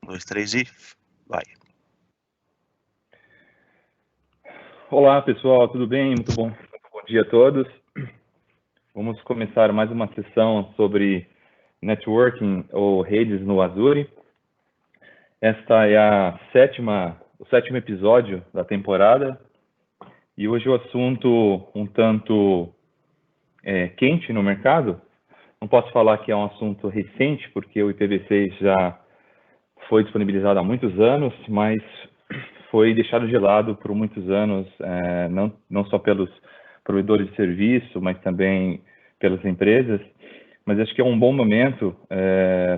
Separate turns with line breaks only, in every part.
dois, três e vai.
Olá pessoal, tudo bem? Muito bom dia a todos. Vamos começar mais uma sessão sobre networking ou redes no Azure. Esta é o sétimo episódio da temporada e hoje o assunto um tanto quente no mercado. Não posso falar que é um assunto recente, porque o IPv6 já foi disponibilizado há muitos anos, mas foi deixado de lado por muitos anos, não só pelos provedores de serviço, mas também pelas empresas. Mas acho que é um bom momento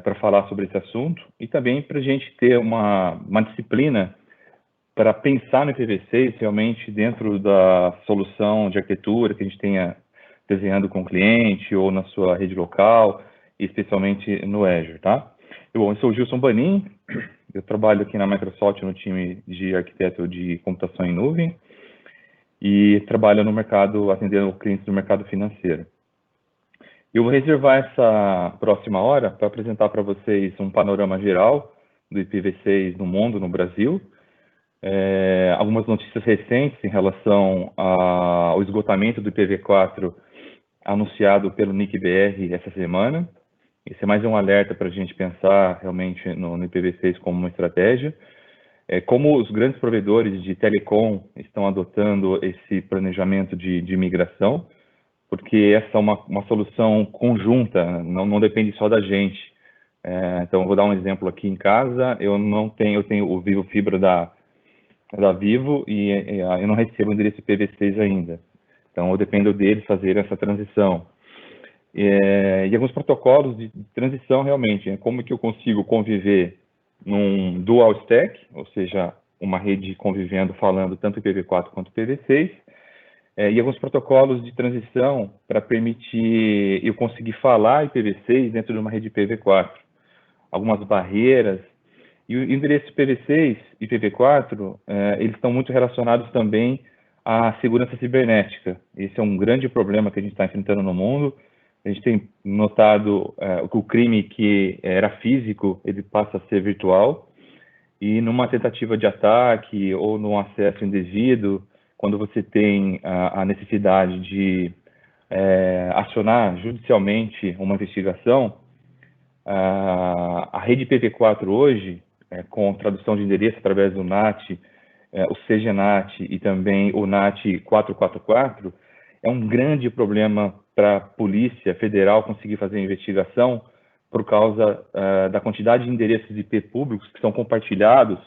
para falar sobre esse assunto e também para a gente ter uma disciplina para pensar no IPv6 realmente dentro da solução de arquitetura que a gente tenha desenhando com o cliente ou na sua rede local, especialmente no Azure, tá? Eu sou o Gilson Banin, eu trabalho aqui na Microsoft no time de arquiteto de computação em nuvem e trabalho no mercado, atendendo clientes do mercado financeiro. Eu vou reservar essa próxima hora para apresentar para vocês um panorama geral do IPv6 no mundo, no Brasil, algumas notícias recentes em relação ao esgotamento do IPv4 anunciado pelo NIC-BR essa semana. Esse é mais um alerta para a gente pensar realmente no IPv6 como uma estratégia. Como os grandes provedores de telecom estão adotando esse planejamento de migração, porque essa é uma solução conjunta, não depende só da gente. Então, eu vou dar um exemplo aqui em casa, eu tenho o Vivo Fibra da Vivo e eu não recebo o endereço IPv6 ainda. Então, eu dependo deles fazer essa transição. E alguns protocolos de transição realmente, como que eu consigo conviver num dual stack, ou seja, uma rede convivendo, falando tanto IPv4 quanto IPv6, e alguns protocolos de transição para permitir eu conseguir falar IPv6 dentro de uma rede IPv4. Algumas barreiras. E o endereço IPv6 e IPv4, eles estão muito relacionados também à segurança cibernética. Esse é um grande problema que a gente está enfrentando no mundo. A gente tem notado que o crime que era físico, ele passa a ser virtual. E numa tentativa de ataque ou num acesso indevido, quando você tem a necessidade de acionar judicialmente uma investigação, a rede IPv4 hoje, com tradução de endereço através do NAT, o CGNAT e também o NAT 444, é um grande problema para a Polícia Federal conseguir fazer a investigação por causa da quantidade de endereços IP públicos que são compartilhados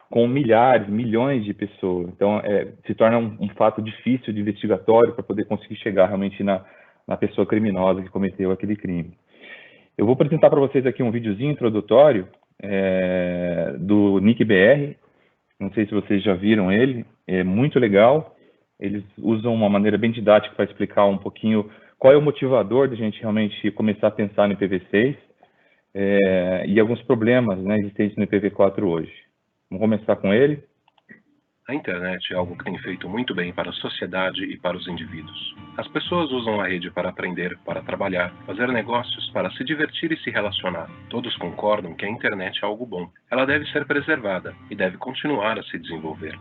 com milhares, milhões de pessoas. Então, se torna um fato difícil de investigatório para poder conseguir chegar realmente na pessoa criminosa que cometeu aquele crime. Eu vou apresentar para vocês aqui um videozinho introdutório do NIC-BR. Não sei se vocês já viram ele, é muito legal. Eles usam uma maneira bem didática para explicar um pouquinho qual é o motivador de a gente realmente começar a pensar no IPv6 e alguns problemas, né, existentes no IPv4 hoje. Vamos começar com ele.
A internet é algo que tem feito muito bem para a sociedade e para os indivíduos. As pessoas usam a rede para aprender, para trabalhar, fazer negócios, para se divertir e se relacionar. Todos concordam que a internet é algo bom. Ela deve ser preservada e deve continuar a se desenvolver.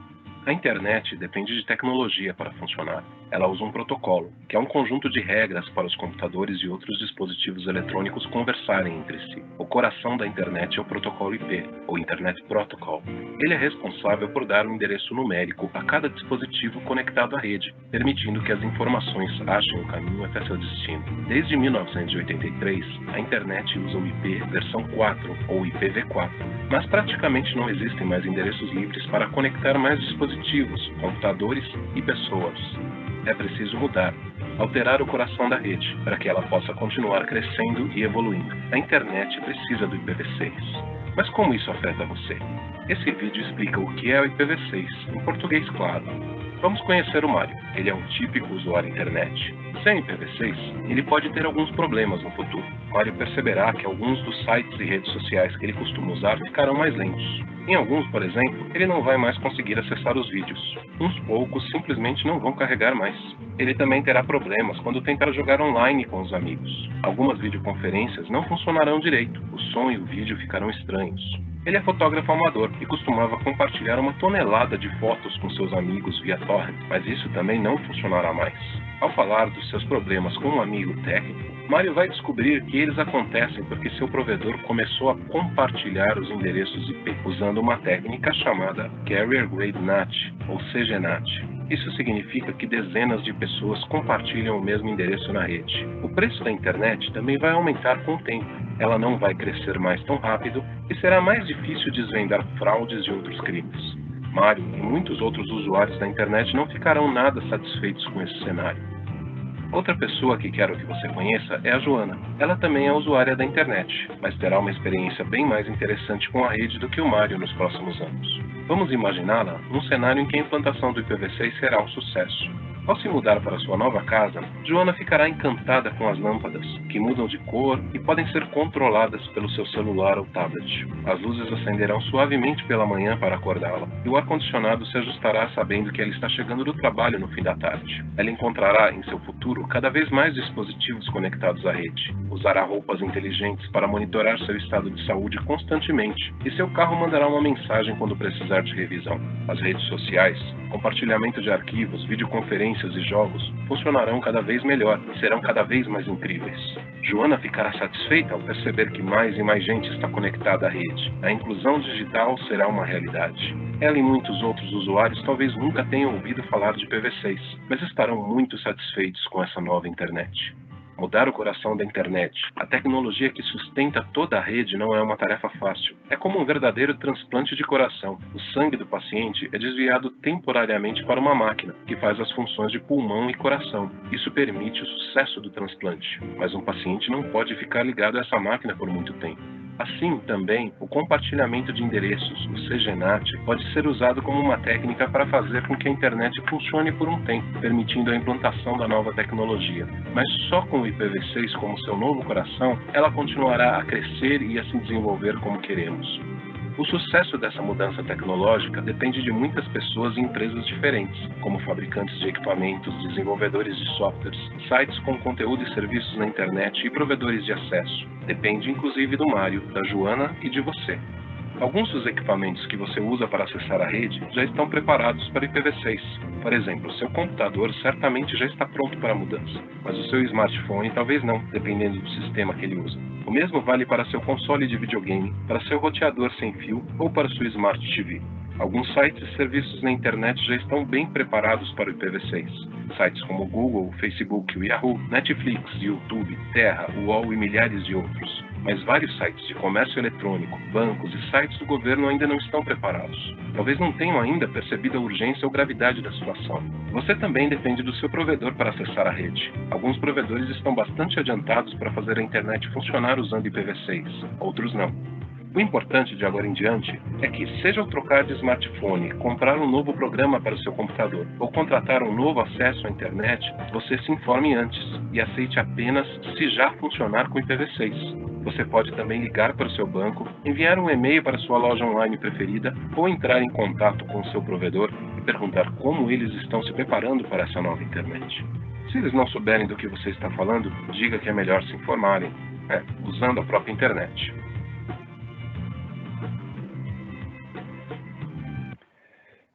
A internet depende de tecnologia para funcionar. Ela usa um protocolo, que é um conjunto de regras para os computadores e outros dispositivos eletrônicos conversarem entre si. O coração da internet é o protocolo IP, ou Internet Protocol. Ele é responsável por dar um endereço numérico a cada dispositivo conectado à rede, permitindo que as informações achem o caminho até seu destino. Desde 1983, a internet usa o IP versão 4, ou IPv4, mas praticamente não existem mais endereços livres para conectar mais dispositivos, computadores e pessoas. É preciso mudar, alterar o coração da rede, para que ela possa continuar crescendo e evoluindo. A internet precisa do IPv6. Mas como isso afeta você? Esse vídeo explica o que é o IPv6, em português claro. Vamos conhecer o Mário. Ele é um típico usuário internet. Sem IPv6, ele pode ter alguns problemas no futuro. Mário perceberá que alguns dos sites e redes sociais que ele costuma usar ficarão mais lentos. Em alguns, por exemplo, ele não vai mais conseguir acessar os vídeos. Uns poucos simplesmente não vão carregar mais. Ele também terá problemas quando tentar jogar online com os amigos. Algumas videoconferências não funcionarão direito, o som e o vídeo ficarão estranhos. Ele é fotógrafo amador e costumava compartilhar uma tonelada de fotos com seus amigos via torrent, mas isso também não funcionará mais. Ao falar dos seus problemas com um amigo técnico, Mário vai descobrir que eles acontecem porque seu provedor começou a compartilhar os endereços IP, usando uma técnica chamada Carrier Grade NAT, ou CGNAT. Isso significa que dezenas de pessoas compartilham o mesmo endereço na rede. O preço da internet também vai aumentar com o tempo. Ela não vai crescer mais tão rápido e será mais difícil desvendar fraudes e outros crimes. Mário e muitos outros usuários da internet não ficarão nada satisfeitos com esse cenário. Outra pessoa que quero que você conheça é a Joana. Ela também é usuária da internet, mas terá uma experiência bem mais interessante com a rede do que o Mário nos próximos anos. Vamos imaginá-la num cenário em que a implantação do IPv6 será um sucesso. Ao se mudar para sua nova casa, Joana ficará encantada com as lâmpadas, que mudam de cor e podem ser controladas pelo seu celular ou tablet. As luzes acenderão suavemente pela manhã para acordá-la, e o ar-condicionado se ajustará sabendo que ela está chegando do trabalho no fim da tarde. Ela encontrará em seu futuro cada vez mais dispositivos conectados à rede. Usará roupas inteligentes para monitorar seu estado de saúde constantemente, e seu carro mandará uma mensagem quando precisar de revisão. As redes sociais, compartilhamento de arquivos, videoconferências e jogos funcionarão cada vez melhor e serão cada vez mais incríveis. Joana ficará satisfeita ao perceber que mais e mais gente está conectada à rede. A inclusão digital será uma realidade. Ela e muitos outros usuários talvez nunca tenham ouvido falar de IPv6, mas estarão muito satisfeitos com essa nova internet. Mudar o coração da internet, a tecnologia que sustenta toda a rede, não é uma tarefa fácil. É como um verdadeiro transplante de coração. O sangue do paciente é desviado temporariamente para uma máquina, que faz as funções de pulmão e coração. Isso permite o sucesso do transplante, mas um paciente não pode ficar ligado a essa máquina por muito tempo. Assim, também, o compartilhamento de endereços, o CGNAT, pode ser usado como uma técnica para fazer com que a internet funcione por um tempo, permitindo a implantação da nova tecnologia. Mas só com o IPv6 como seu novo coração, ela continuará a crescer e a se desenvolver como queremos. O sucesso dessa mudança tecnológica depende de muitas pessoas e empresas diferentes, como fabricantes de equipamentos, desenvolvedores de softwares, sites com conteúdo e serviços na internet e provedores de acesso. Depende inclusive do Mário, da Joana e de você. Alguns dos equipamentos que você usa para acessar a rede já estão preparados para IPv6. Por exemplo, seu computador certamente já está pronto para a mudança, mas o seu smartphone talvez não, dependendo do sistema que ele usa. O mesmo vale para seu console de videogame, para seu roteador sem fio ou para sua Smart TV. Alguns sites e serviços na internet já estão bem preparados para o IPv6. Sites como Google, Facebook, Yahoo, Netflix, YouTube, Terra, UOL e milhares de outros. Mas vários sites de comércio eletrônico, bancos e sites do governo ainda não estão preparados. Talvez não tenham ainda percebido a urgência ou gravidade da situação. Você também depende do seu provedor para acessar a rede. Alguns provedores estão bastante adiantados para fazer a internet funcionar usando IPv6, outros não. O importante de agora em diante é que, seja ao trocar de smartphone, comprar um novo programa para o seu computador ou contratar um novo acesso à internet, você se informe antes e aceite apenas se já funcionar com IPv6. Você pode também ligar para o seu banco, enviar um e-mail para a sua loja online preferida ou entrar em contato com o seu provedor e perguntar como eles estão se preparando para essa nova internet. Se eles não souberem do que você está falando, diga que é melhor se informarem, usando a própria internet.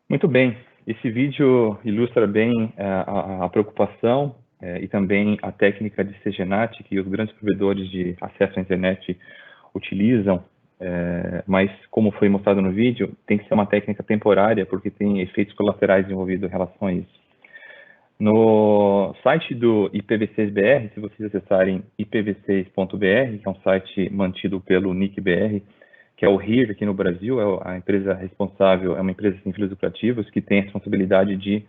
Muito bem, esse vídeo ilustra bem a preocupação e também a técnica de CGNAT que os grandes provedores de acesso à internet utilizam, mas como foi mostrado no vídeo, tem que ser uma técnica temporária porque tem efeitos colaterais envolvidos em relação a isso. No site do IPv6BR, se vocês acessarem ipv6.br, que é um site mantido pelo NIC-BR, que é o RIR aqui no Brasil, a empresa responsável, é uma empresa sem fins lucrativos que tem a responsabilidade de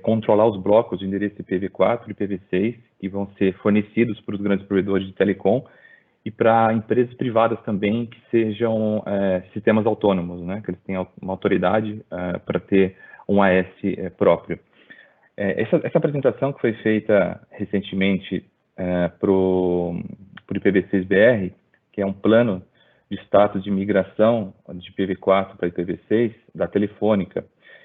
controlar os blocos de endereço IPv4 e IPv6 que vão ser fornecidos para os grandes provedores de telecom e para empresas privadas também que sejam sistemas autônomos, né, que eles tenham uma autoridade para ter um AS próprio. Essa apresentação que foi feita recentemente para o IPv6BR, que é um plano de status de migração de IPv4 para IPv6 da Telefônica.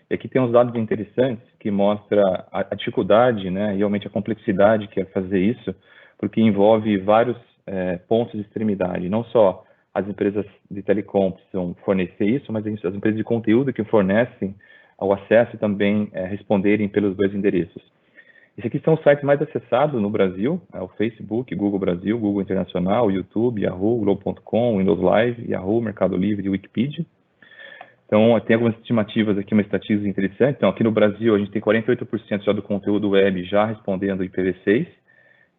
E aqui tem uns dados interessantes que mostram a dificuldade, né, realmente a complexidade que é fazer isso, porque envolve vários pontos de extremidade, não só as empresas de telecom precisam fornecer isso, mas as empresas de conteúdo que fornecem o acesso também responderem pelos dois endereços. Esse aqui são os sites mais acessados no Brasil, o Facebook, Google Brasil, Google Internacional, YouTube, Yahoo, Globo.com, Windows Live, Yahoo, Mercado Livre e Wikipedia. Então, tem algumas estimativas aqui, uma estatística interessante. Então, aqui no Brasil, a gente tem 48% só do conteúdo web já respondendo IPv6.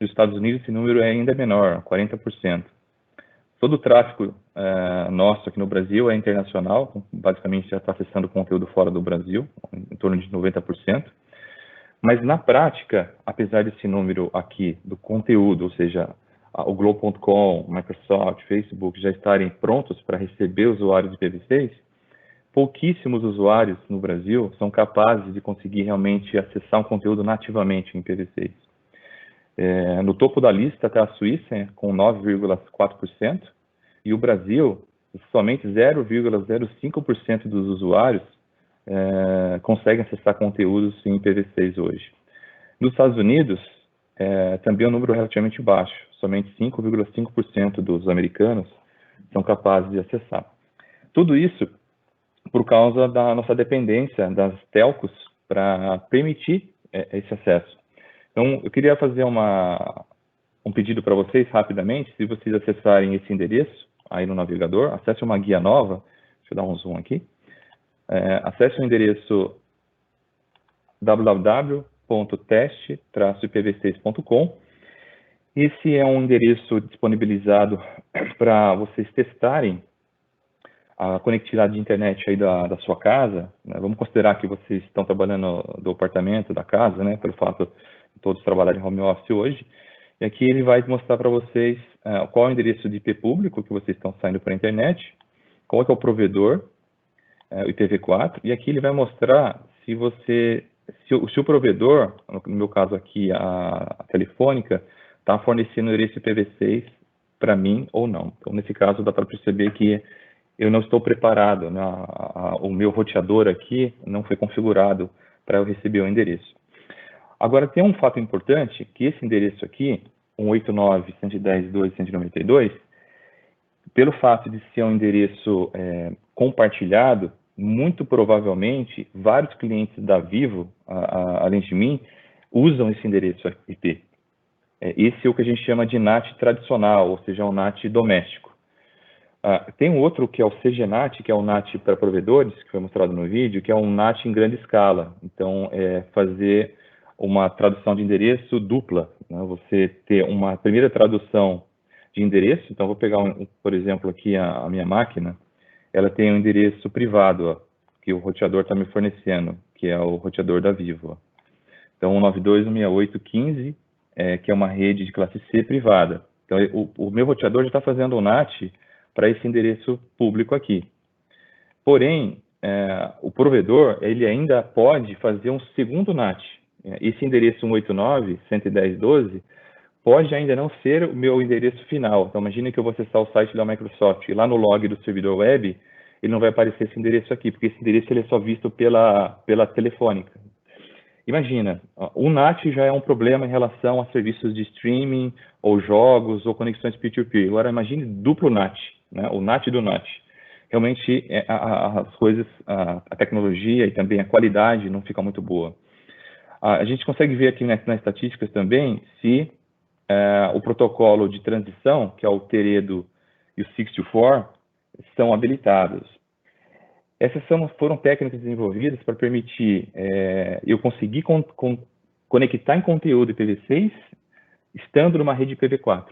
Nos Estados Unidos, esse número é ainda menor, 40%. Todo o tráfego nosso aqui no Brasil é internacional, basicamente já está acessando conteúdo fora do Brasil, em torno de 90%. Mas, na prática, apesar desse número aqui do conteúdo, ou seja, o Globo.com, Microsoft, Facebook já estarem prontos para receber usuários de IPv6, pouquíssimos usuários no Brasil são capazes de conseguir realmente acessar um conteúdo nativamente em IPv6. No topo da lista está a Suíça, com 9,4%, e o Brasil, somente 0,05% dos usuários conseguem acessar conteúdos em IPv6 hoje. Nos Estados Unidos, também é um número relativamente baixo, somente 5,5% dos americanos são capazes de acessar. Tudo isso por causa da nossa dependência das telcos para permitir esse acesso. Então, eu queria fazer um pedido para vocês rapidamente, se vocês acessarem esse endereço aí no navegador, acesse uma guia nova, deixa eu dar um zoom aqui, acesse o endereço www.teste-ipv6.com. Esse é um endereço disponibilizado para vocês testarem a conectividade de internet aí da sua casa, né? Vamos considerar que vocês estão trabalhando do apartamento, da casa, né? Pelo fato de todos trabalharem em home office hoje. E aqui ele vai mostrar para vocês qual é o endereço de IP público que vocês estão saindo para a internet, qual é o provedor, o IPv4, e aqui ele vai mostrar se o provedor, no meu caso aqui a Telefônica, está fornecendo o endereço IPv6 para mim ou não. Então, nesse caso, dá para perceber que eu não estou preparado, né? O meu roteador aqui não foi configurado para eu receber o endereço. Agora, tem um fato importante, que esse endereço aqui, 189.110.2.192, pelo fato de ser um endereço compartilhado, muito provavelmente, vários clientes da Vivo, além de mim, usam esse endereço IP. Esse é o que a gente chama de NAT tradicional, ou seja, um NAT doméstico. Tem um outro que é o CGNAT, que é o NAT para provedores, que foi mostrado no vídeo, que é um NAT em grande escala. Então, fazer uma tradução de endereço dupla, né? Você ter uma primeira tradução de endereço, então vou pegar, por exemplo, aqui a minha máquina, ela tem um endereço privado, ó, que o roteador está me fornecendo, que é o roteador da Vivo. Ó. Então, 192.168.15, que é uma rede de classe C privada. Então, o meu roteador já está fazendo o NAT para esse endereço público aqui. Porém, o provedor, ele ainda pode fazer um segundo NAT. Esse endereço 189.110.12 pode ainda não ser o meu endereço final. Então, imagine que eu vou acessar o site da Microsoft e lá no log do servidor web, ele não vai aparecer esse endereço aqui, porque esse endereço ele é só visto pela Telefônica. Imagina, o NAT já é um problema em relação a serviços de streaming, ou jogos, ou conexões peer-to-peer. Agora, imagine duplo NAT, né? O NAT do NAT. Realmente, as coisas, a tecnologia e também a qualidade não fica muito boa. A gente consegue ver aqui nas estatísticas também se o protocolo de transição, que é o Teredo e o 624, são habilitados. Essas foram técnicas desenvolvidas para permitir eu conseguir conectar em conteúdo IPv6 estando numa rede IPv4.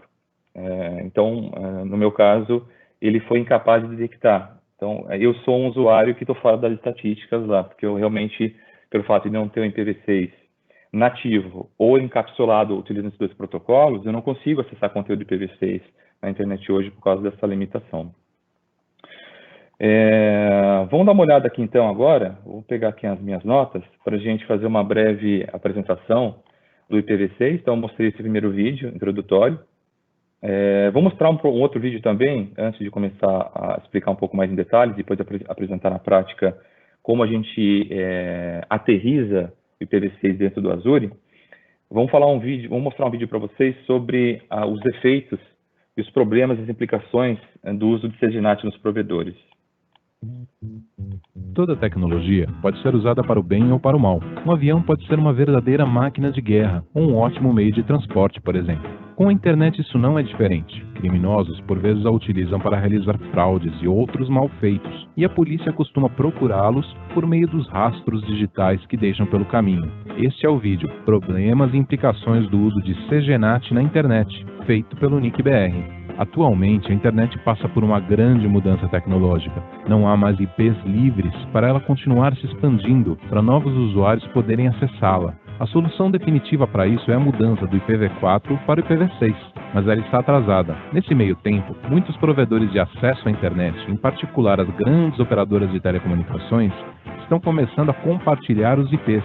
Então, no meu caso, ele foi incapaz de detectar. Então, eu sou um usuário que estou fora das estatísticas lá, porque eu realmente, pelo fato de não ter um IPv6 nativo ou encapsulado utilizando esses dois protocolos, eu não consigo acessar conteúdo IPv6 na internet hoje por causa dessa limitação. Vamos dar uma olhada aqui então agora, vou pegar aqui as minhas notas para a gente fazer uma breve apresentação do IPv6. Então eu mostrei esse primeiro vídeo introdutório, Vou mostrar um outro vídeo também, antes de começar a explicar um pouco mais em detalhes, depois apresentar na prática como a gente aterriza o IPv6 dentro do Azure. Vamos mostrar um vídeo para vocês sobre os efeitos e os problemas e as implicações do uso de CGNAT nos provedores.
Toda tecnologia pode ser usada para o bem ou para o mal. Um avião pode ser uma verdadeira máquina de guerra ou um ótimo meio de transporte, por exemplo. Com a internet isso não é diferente. Criminosos por vezes a utilizam para realizar fraudes e outros malfeitos, e a polícia costuma procurá-los por meio dos rastros digitais que deixam pelo caminho. Este é o vídeo Problemas e implicações do uso de CGNAT na internet, feito pelo NIC-BR. Atualmente, a internet passa por uma grande mudança tecnológica. Não há mais IPs livres para ela continuar se expandindo, para novos usuários poderem acessá-la. A solução definitiva para isso é a mudança do IPv4 para o IPv6, mas ela está atrasada. Nesse meio tempo, muitos provedores de acesso à internet, em particular as grandes operadoras de telecomunicações, estão começando a compartilhar os IPs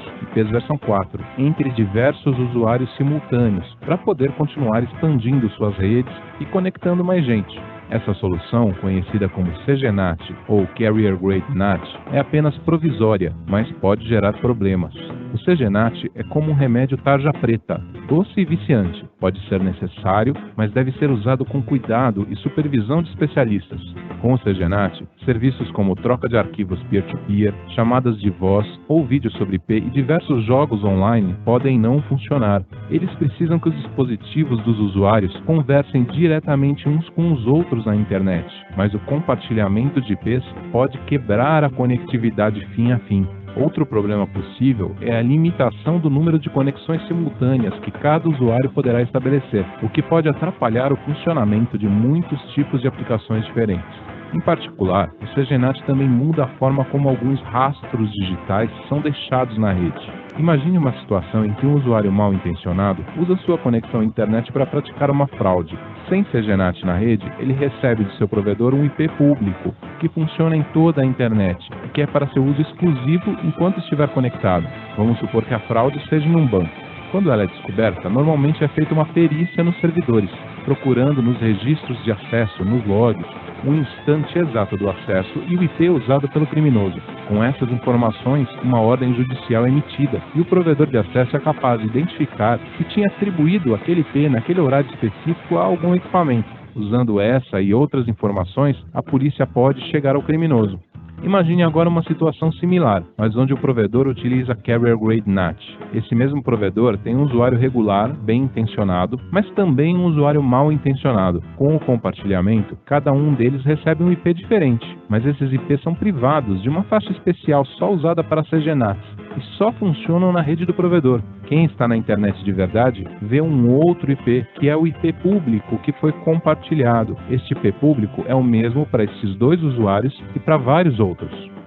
versão 4, entre diversos usuários simultâneos, para poder continuar expandindo suas redes e conectando mais gente. Essa solução, conhecida como CGNAT ou Carrier Grade NAT, é apenas provisória, mas pode gerar problemas. O CGNAT é como um remédio tarja preta, doce e viciante. Pode ser necessário, mas deve ser usado com cuidado e supervisão de especialistas. Com o CGNAT, serviços como troca de arquivos peer-to-peer, chamadas de voz ou vídeos sobre IP e diversos jogos online podem não funcionar. Eles precisam que os dispositivos dos usuários conversem diretamente uns com os outros na internet, mas o compartilhamento de IPs pode quebrar a conectividade fim a fim. Outro problema possível é a limitação do número de conexões simultâneas que cada usuário poderá estabelecer, o que pode atrapalhar o funcionamento de muitos tipos de aplicações diferentes. Em particular, o CGNAT também muda a forma como alguns rastros digitais são deixados na rede. Imagine uma situação em que um usuário mal intencionado usa sua conexão à internet para praticar uma fraude. Sem CGNAT na rede, ele recebe de seu provedor um IP público, que funciona em toda a internet e que é para seu uso exclusivo enquanto estiver conectado. Vamos supor que a fraude seja em um banco. Quando ela é descoberta, normalmente é feita uma perícia nos servidores, procurando nos registros de acesso, nos logs, o instante exato do acesso e o IP usado pelo criminoso. Com essas informações, uma ordem judicial é emitida e o provedor de acesso é capaz de identificar se tinha atribuído aquele IP naquele horário específico a algum equipamento. Usando essa e outras informações, a polícia pode chegar ao criminoso. Imagine agora uma situação similar, mas onde o provedor utiliza Carrier Grade NAT. Esse mesmo provedor tem um usuário regular, bem intencionado, mas também um usuário mal intencionado. Com o compartilhamento, cada um deles recebe um IP diferente, mas esses IPs são privados de uma faixa especial só usada para CGNAT e só funcionam na rede do provedor. Quem está na internet de verdade vê um outro IP, que é o IP público que foi compartilhado. Este IP público é o mesmo para esses dois usuários e para vários outros.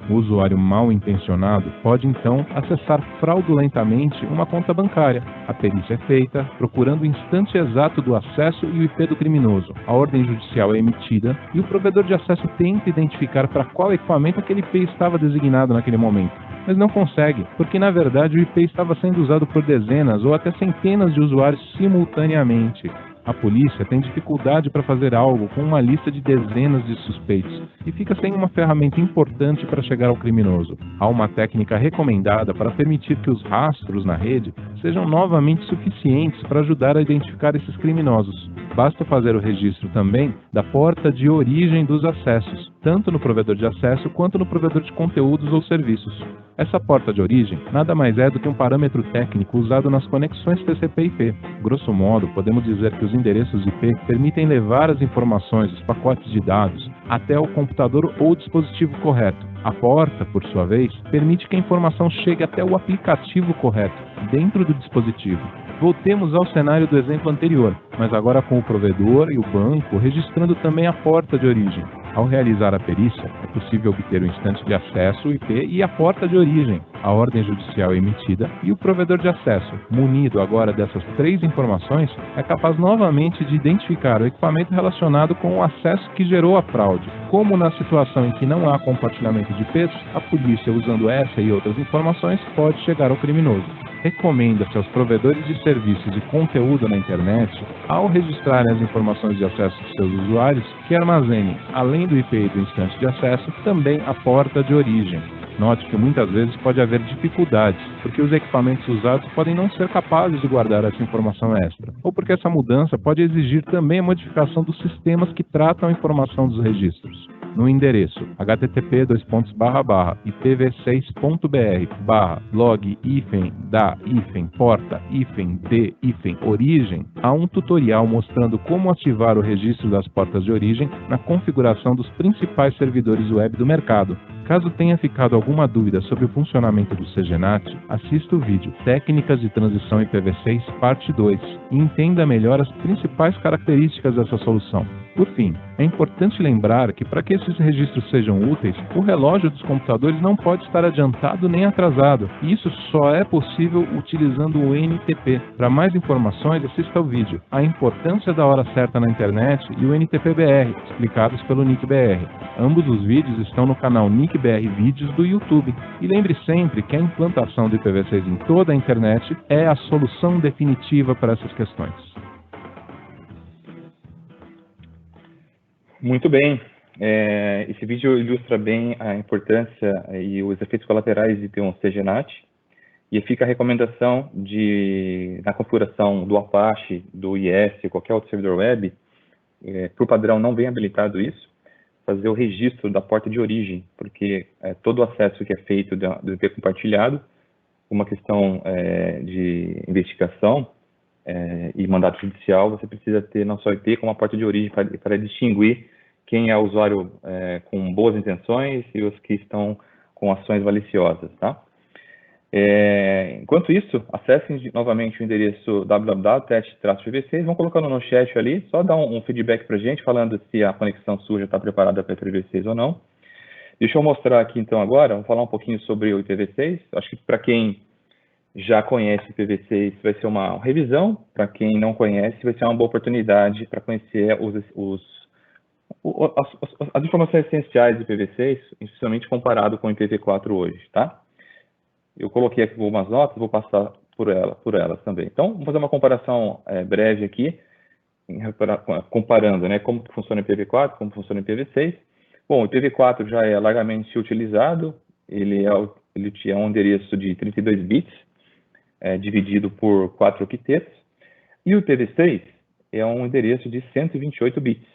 O usuário mal intencionado pode então acessar fraudulentamente uma conta bancária. A perícia é feita, procurando o instante exato do acesso e o IP do criminoso. A ordem judicial é emitida e o provedor de acesso tenta identificar para qual equipamento aquele IP estava designado naquele momento. Mas não consegue, porque na verdade o IP estava sendo usado por dezenas ou até centenas de usuários simultaneamente. A polícia tem dificuldade para fazer algo com uma lista de dezenas de suspeitos e fica sem uma ferramenta importante para chegar ao criminoso. Há uma técnica recomendada para permitir que os rastros na rede sejam novamente suficientes para ajudar a identificar esses criminosos. Basta fazer o registro também da porta de origem dos acessos, tanto no provedor de acesso quanto no provedor de conteúdos ou serviços. Essa porta de origem nada mais é do que um parâmetro técnico usado nas conexões TCP/IP. Grosso modo, podemos dizer que os endereços IP permitem levar as informações dos pacotes de dados até o computador ou dispositivo correto. A porta, por sua vez, permite que a informação chegue até o aplicativo correto, dentro do dispositivo. Voltemos ao cenário do exemplo anterior, mas agora com o provedor e o banco registrando também a porta de origem. Ao realizar a perícia, é possível obter o instante de acesso, o IP e a porta de origem. A ordem judicial é emitida e o provedor de acesso, munido agora dessas três informações, é capaz novamente de identificar o equipamento relacionado com o acesso que gerou a fraude. Como na situação em que não há compartilhamento de IPs, a polícia, usando essa e outras informações, pode chegar ao criminoso. recomenda-se aos provedores de serviços de conteúdo na internet, ao registrarem as informações de acesso de seus usuários, que armazenem, além do IP e do instante de acesso, também a porta de origem. Note que muitas vezes pode haver dificuldades, porque os equipamentos usados podem não ser capazes de guardar essa informação extra, ou porque essa mudança pode exigir também a modificação dos sistemas que tratam a informação dos registros. No endereço http://ipv6.br/log-da-porta-de-origem, há um tutorial mostrando como ativar o registro das portas de origem na configuração dos principais servidores web do mercado. Caso tenha ficado alguma dúvida sobre o funcionamento do CGNAT, assista o vídeo Técnicas de Transição IPv6 Parte 2 e entenda melhor as principais características dessa solução. Por fim, é importante lembrar que para que esses registros sejam úteis, o relógio dos computadores não pode estar adiantado nem atrasado, e isso só é possível utilizando o NTP. Para mais informações, assista ao vídeo A Importância da Hora Certa na Internet e o NTP-BR, explicados pelo NIC-BR. Ambos os vídeos estão no canal NIC-BR Vídeos do YouTube. E lembre sempre que a implantação do IPv6 em toda a internet é a solução definitiva para essas questões.
Muito bem. Esse vídeo ilustra bem a importância e os efeitos colaterais de ter um CGNAT. E fica a recomendação na configuração do Apache, do IS, qualquer outro servidor web, por padrão não vem habilitado isso, fazer o registro da porta de origem, porque todo o acesso que é feito do IP compartilhado, uma questão de investigação e mandato judicial, você precisa ter não só IP, como a porta de origem para distinguir quem é o usuário com boas intenções e os que estão com ações maliciosas, tá? Enquanto isso, acessem novamente o endereço www.test-pv6, vão colocando no chat ali, só dá um feedback para a gente, falando se a conexão suja está preparada para IPv6 ou não. Deixa eu mostrar aqui então agora, vamos falar um pouquinho sobre o IPv6. Acho que para quem já conhece o IPv6 vai ser uma revisão, para quem não conhece vai ser uma boa oportunidade para conhecer as informações essenciais do IPv6, especialmente comparado com o IPv4 hoje, tá? Eu coloquei aqui algumas notas, vou passar por elas também. Então, vamos fazer uma comparação breve aqui, comparando, né, como funciona o IPv4, como funciona o IPv6. Bom, o IPv4 já é largamente utilizado, ele é um endereço de 32 bits, dividido por 4 octetos, e o IPv6 é um endereço de 128 bits.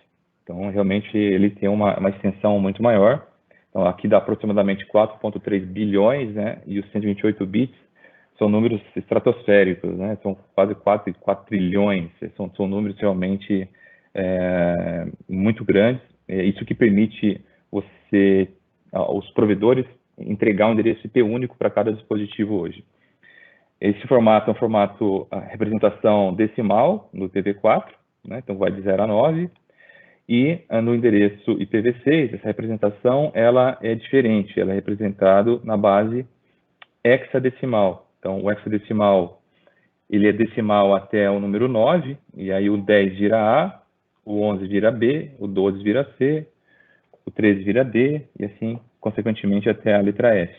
Então, realmente, ele tem uma extensão muito maior. Então, aqui dá aproximadamente 4,3 bilhões, né? E os 128 bits são números estratosféricos, né? São quase 4 trilhões. São números realmente muito grandes. Isso que permite os provedores entregar um endereço IP único para cada dispositivo hoje. Esse formato é um formato representação decimal no IPv4, né? Então vai de 0 a 9. E no endereço IPv6, essa representação ela é diferente, ela é representado na base hexadecimal. Então, o hexadecimal, ele é decimal até o número 9, e aí o 10 vira A, o 11 vira B, o 12 vira C, o 13 vira D, e assim, consequentemente, até a letra F.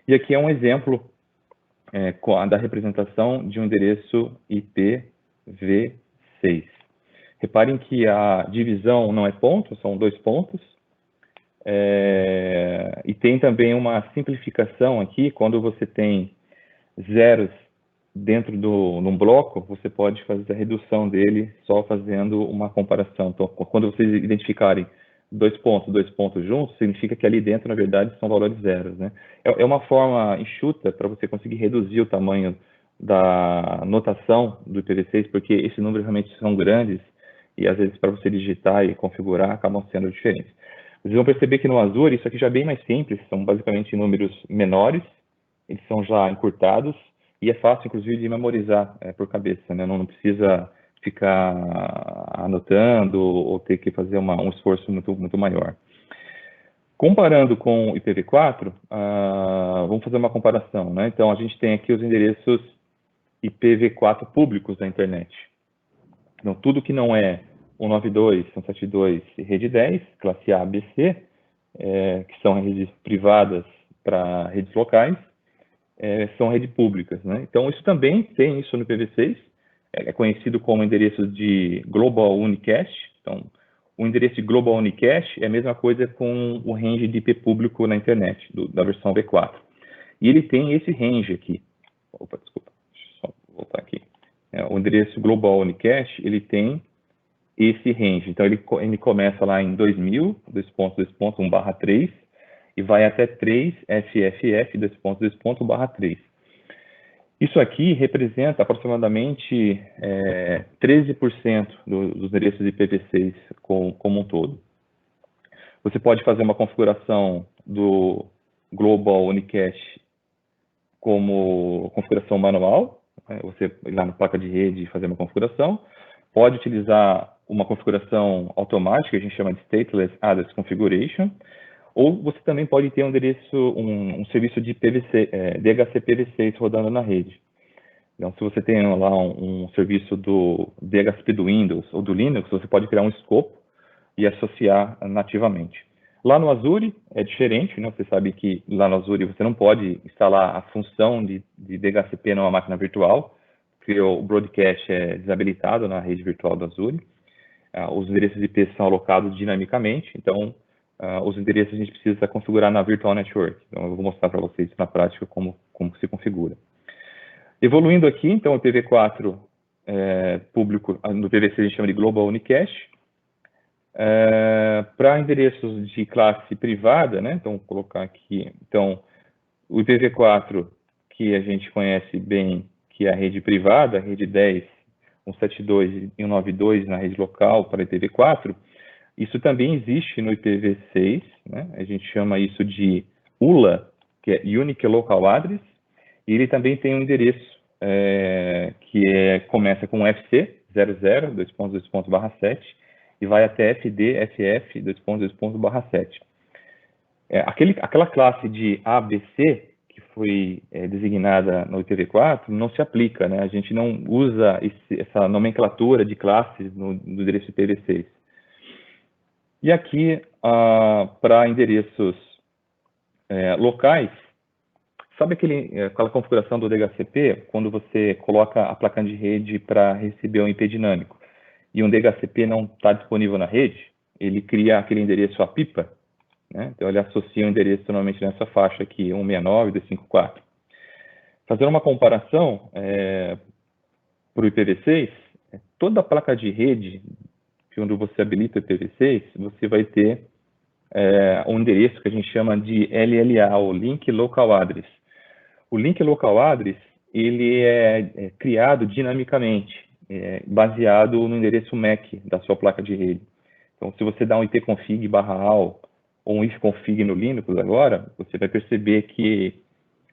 E aqui é um exemplo da representação de um endereço IPv6. Reparem que a divisão não é ponto, são 2 pontos. E tem também uma simplificação aqui, quando você tem zeros dentro de um bloco, você pode fazer a redução dele só fazendo uma comparação. Então, quando vocês identificarem 2 pontos juntos, significa que ali dentro, na verdade, são valores zeros, né? É uma forma enxuta para você conseguir reduzir o tamanho da notação do IPv6, porque esses números realmente são grandes, e às vezes para você digitar e configurar acabam sendo diferentes. Vocês vão perceber que no Azure isso aqui já é bem mais simples, são basicamente números menores, eles são já encurtados e é fácil inclusive de memorizar por cabeça, né? Não precisa ficar anotando ou ter que fazer um esforço muito maior. Comparando com o IPv4, vamos fazer uma comparação, né? Então a gente tem aqui os endereços IPv4 públicos da internet. Então, tudo que não é 192, 172 e rede 10, classe A, B, C, que são redes privadas para redes locais, são redes públicas, né? Então, isso também tem isso no IPv6, é conhecido como endereço de Global Unicast. Então, o endereço de Global Unicast é a mesma coisa com o range de IP público na internet, da versão V4. E ele tem esse range aqui. Opa, desculpa, deixa eu só voltar aqui. O endereço Global Unicast, ele tem esse range. Então, ele começa lá em 2000, 2.2.1/3, e vai até 3FFF2.2.1/3. Isso aqui representa aproximadamente 13% dos endereços IPv6 como um todo. Você pode fazer uma configuração do Global Unicast como configuração manual, você ir lá na placa de rede e fazer uma configuração. Pode utilizar uma configuração automática, que a gente chama de Stateless Address Configuration, ou você também pode ter um serviço de DHCP-V6 rodando na rede. Então, se você tem lá um serviço do DHCP do Windows ou do Linux, você pode criar um escopo e associar nativamente. Lá no Azure é diferente, né? Você sabe que lá no Azure você não pode instalar a função de DHCP numa máquina virtual, porque o broadcast é desabilitado na rede virtual do Azure. Os endereços IP são alocados dinamicamente, então os endereços a gente precisa configurar na Virtual Network. Então, eu vou mostrar para vocês na prática como se configura. Evoluindo aqui, então, o IPv4 público, no IPv6 a gente chama de Global Unicast. Para endereços de classe privada, né? Então, vou colocar aqui. Então, o IPv4, que a gente conhece bem, que é a rede privada, a rede 10, 172 e 192 na rede local para IPv4, isso também existe no IPv6, né? A gente chama isso de ULA, que é Unique Local Address, e ele também tem um endereço que começa com FC 00, 2.2./7, e vai até FD, FF, 2.2./7. Aquela classe de ABC, que foi designada no IPv4, não se aplica, né? A gente não usa essa nomenclatura de classes no endereço IPv6. E aqui, para endereços locais, sabe aquela configuração do DHCP, quando você coloca a placa de rede para receber um IP dinâmico, e um DHCP não está disponível na rede, ele cria aquele endereço APIPA, né? Então ele associa o endereço normalmente nessa faixa aqui, 169.254. Fazendo uma comparação para o IPv6, toda a placa de rede, quando você habilita o IPv6, você vai ter um endereço que a gente chama de LLA, ou Link Local Address. O Link Local Address, ele é criado dinamicamente, baseado no endereço MAC da sua placa de rede. Então, se você dá um ipconfig/all ou um ifconfig no Linux agora, você vai perceber que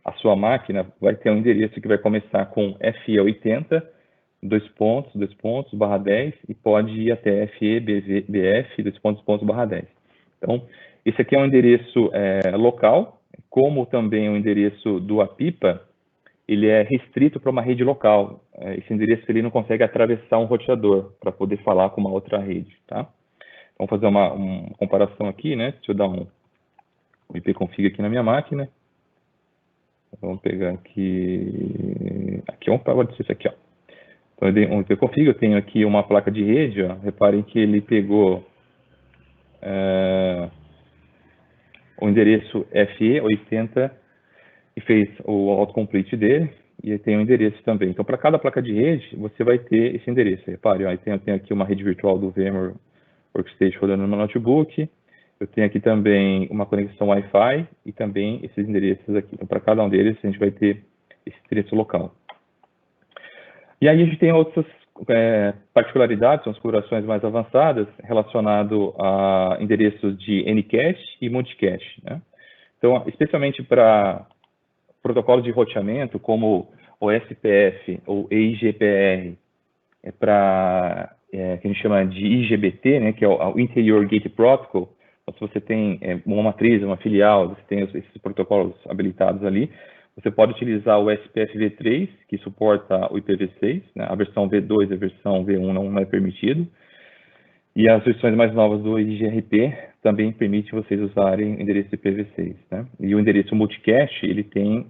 a sua máquina vai ter um endereço que vai começar com FE80, 2.2./10, e pode ir até FEBF, 2.2./10. Então, esse aqui é um endereço local, como também o endereço do APIPA, ele é restrito para uma rede local. Esse endereço ele não consegue atravessar um roteador para poder falar com uma outra rede, tá? Vamos fazer uma comparação aqui, né? Deixa eu dar um ipconfig aqui na minha máquina. Vamos pegar aqui... pode ser esse aqui, ó. Então, eu dei um ipconfig, eu tenho aqui uma placa de rede, ó. Reparem que ele pegou o endereço FE80 e fez o autocomplete dele, e tem um endereço também. Então, para cada placa de rede, você vai ter esse endereço. Repare, ó, eu tenho aqui uma rede virtual do VMware Workstation rodando no meu notebook. Eu tenho aqui também uma conexão Wi-Fi e também esses endereços aqui. Então, para cada um deles, a gente vai ter esse endereço local. E aí a gente tem outras particularidades, são as configurações mais avançadas, relacionado a endereços de Anycast e Multicast, né? Então, especialmente para protocolos de roteamento, como o SPF ou EIGPR, que a gente chama de IGBT, né, que é o Interior Gate Protocol. Então, se você tem uma matriz, uma filial, você tem esses protocolos habilitados ali, você pode utilizar o SPF V3, que suporta o IPv6, né? A versão V2 e a versão V1 não é permitido. E as versões mais novas do IGRP também permitem vocês usarem o endereço IPv6, né? E o endereço multicast, ele tem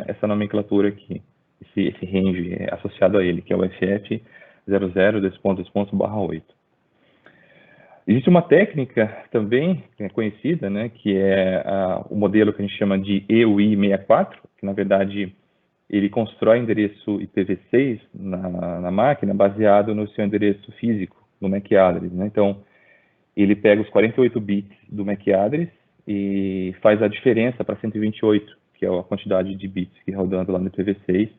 essa nomenclatura aqui, esse range associado a ele, que é o FF00:8. Existe uma técnica também conhecida, né, que é o modelo que a gente chama de EUI64, que na verdade ele constrói endereço IPv6 na máquina baseado no seu endereço físico, no MAC address, né? Então, ele pega os 48 bits do MAC address e faz a diferença para 128, que é a quantidade de bits que rodando lá no IPv6,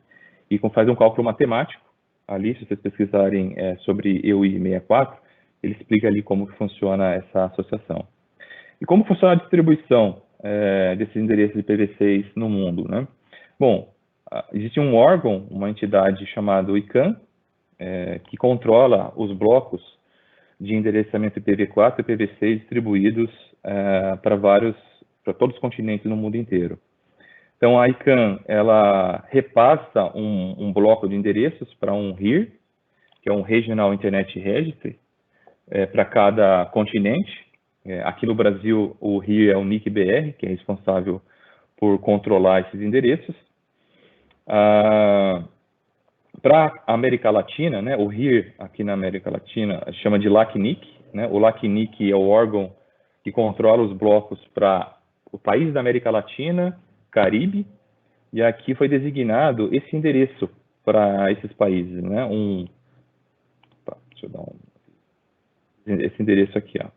e faz um cálculo matemático. Ali, se vocês pesquisarem sobre EUI64, ele explica ali como que funciona essa associação. E como funciona a distribuição desses endereços IPv6 no mundo, né? Bom, existe um órgão, uma entidade chamada ICANN, que controla os blocos de endereçamento IPv4 e IPv6 distribuídos para todos os continentes no mundo inteiro. Então, a ICANN, ela repassa um bloco de endereços para um RIR, que é um Regional Internet Registry, para cada continente. Aqui no Brasil, o RIR é o NIC-BR, que é responsável por controlar esses endereços. Para a América Latina, né, o RIR aqui na América Latina chama de LACNIC, né? O LACNIC é o órgão que controla os blocos para o país da América Latina, Caribe, e aqui foi designado esse endereço para esses países, né? Deixa eu dar esse endereço aqui, ó.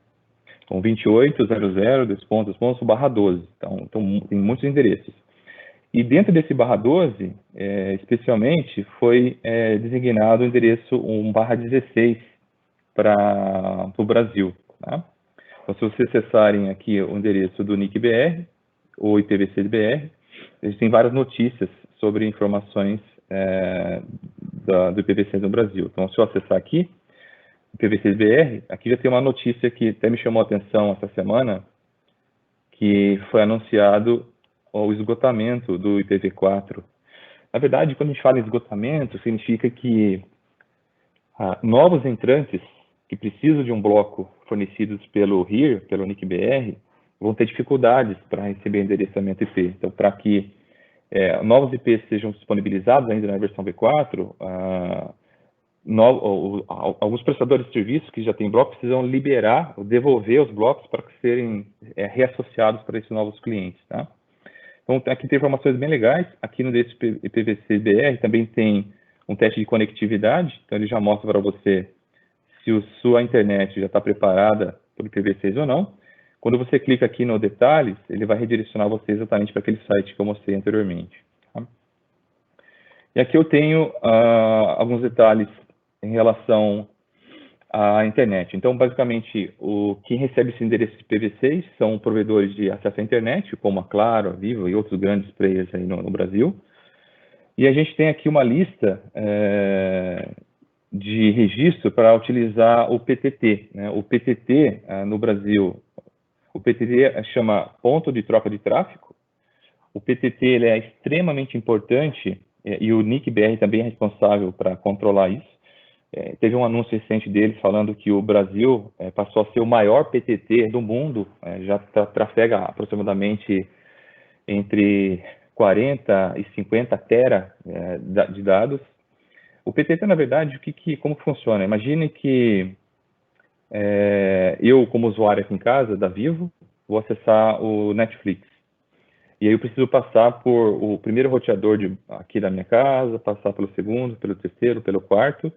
Então, 28.00/12. Então, tem muitos endereços. E dentro desse /12, especialmente, foi designado o endereço 1/16 para o Brasil. Tá? Então, se vocês acessarem aqui o endereço do NIC-BR, ou IPv6-BR, existem várias notícias sobre informações do IPv6 no Brasil. Então, se eu acessar aqui, IPv6-BR, aqui já tem uma notícia que até me chamou a atenção essa semana, que foi anunciado o esgotamento do IPv4. Na verdade, quando a gente fala em esgotamento, significa que novos entrantes que precisam de um bloco fornecidos pelo RIR, pelo NIC-BR, vão ter dificuldades para receber endereçamento IP. Então, para que novos IPs sejam disponibilizados ainda na versão V4, alguns prestadores de serviço que já têm blocos precisam liberar ou devolver os blocos para serem reassociados para esses novos clientes, tá? Então, aqui tem informações bem legais. Aqui no desse IPv6-BR também tem um teste de conectividade. Então, ele já mostra para você se a sua internet já está preparada para o IPv6 ou não. Quando você clica aqui no detalhes, ele vai redirecionar você exatamente para aquele site que eu mostrei anteriormente. Tá? E aqui eu tenho alguns detalhes em relação à internet. Então, basicamente, quem recebe esse endereço de IPv6 são provedores de acesso à internet, como a Claro, a Vivo e outros grandes players aí no Brasil. E a gente tem aqui uma lista de registro para utilizar o PTT. Né? O PTT, no Brasil, o PTT chama ponto de troca de tráfego. O PTT ele é extremamente importante e o NIC-BR também é responsável para controlar isso. Teve um anúncio recente deles falando que o Brasil passou a ser o maior PTT do mundo, já trafega aproximadamente entre 40 e 50 tera de dados. O PTT, na verdade, como funciona? Imagine que eu, como usuário aqui em casa, da Vivo, vou acessar o Netflix. E aí eu preciso passar por o primeiro roteador aqui da minha casa, passar pelo segundo, pelo terceiro, pelo quarto,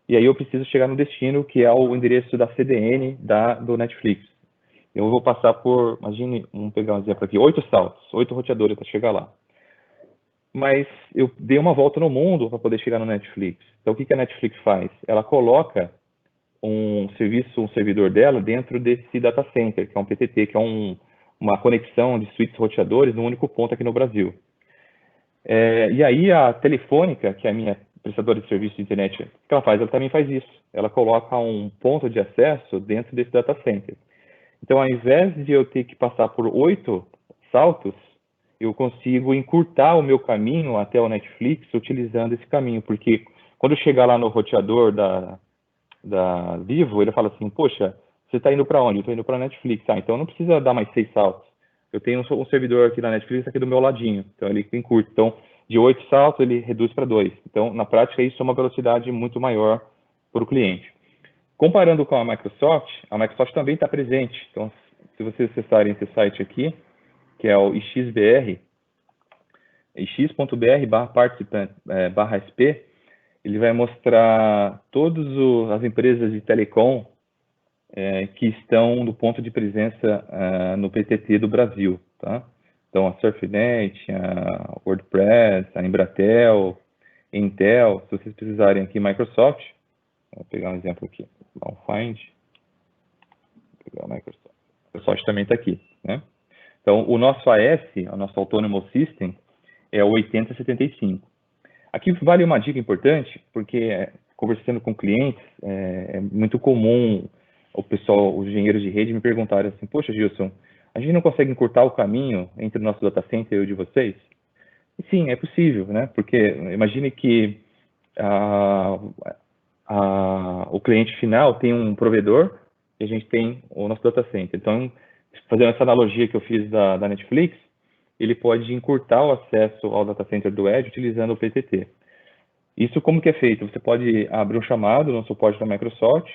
e aí eu preciso chegar no destino, que é o endereço da CDN do Netflix. Eu vou passar por, imagine, vamos pegar um exemplo aqui, 8 saltos, 8 roteadores para chegar lá. Mas eu dei uma volta no mundo para poder chegar no Netflix. Então, o que a Netflix faz? Ela coloca um servidor dela dentro desse data center, que é um PTT, que é uma conexão de switches roteadores num único ponto aqui no Brasil. E aí a Telefônica, que é a minha prestadora de serviço de internet, o que ela faz? Ela também faz isso. Ela coloca um ponto de acesso dentro desse data center. Então, ao invés de eu ter que passar por 8 saltos, eu consigo encurtar o meu caminho até o Netflix utilizando esse caminho, porque quando eu chegar lá no roteador da Vivo, ele fala assim, poxa, você está indo para onde? Eu estou indo para a Netflix. Então não precisa dar mais 6 saltos. Eu tenho um servidor aqui na Netflix aqui do meu ladinho, então ele encurta. Então, de 8 saltos, ele reduz para 2. Então, na prática, isso é uma velocidade muito maior para o cliente. Comparando com a Microsoft também está presente. Então, se vocês acessarem esse site aqui, que é o ixbr, ix.br/participant/sp, ele vai mostrar todas as empresas de telecom que estão no ponto de presença no PTT do Brasil, tá? Então, a Surfnet, a WordPress, a Embratel, Intel, se vocês precisarem aqui, Microsoft, vou pegar um exemplo aqui, dá um find, vou pegar a Microsoft. A Microsoft também está aqui, né? Então, o nosso AS, o nosso Autonomous System, é o 8075. Aqui vale uma dica importante, porque conversando com clientes, é muito comum os engenheiros de rede me perguntarem assim, poxa, Gilson, a gente não consegue encurtar o caminho entre o nosso data center e o de vocês? E sim, é possível, né? Porque imagine que o cliente final tem um provedor e a gente tem o nosso data center. Então, fazendo essa analogia que eu fiz da Netflix, ele pode encurtar o acesso ao data center do Edge utilizando o PTT. Isso como que é feito? Você pode abrir um chamado no suporte da Microsoft.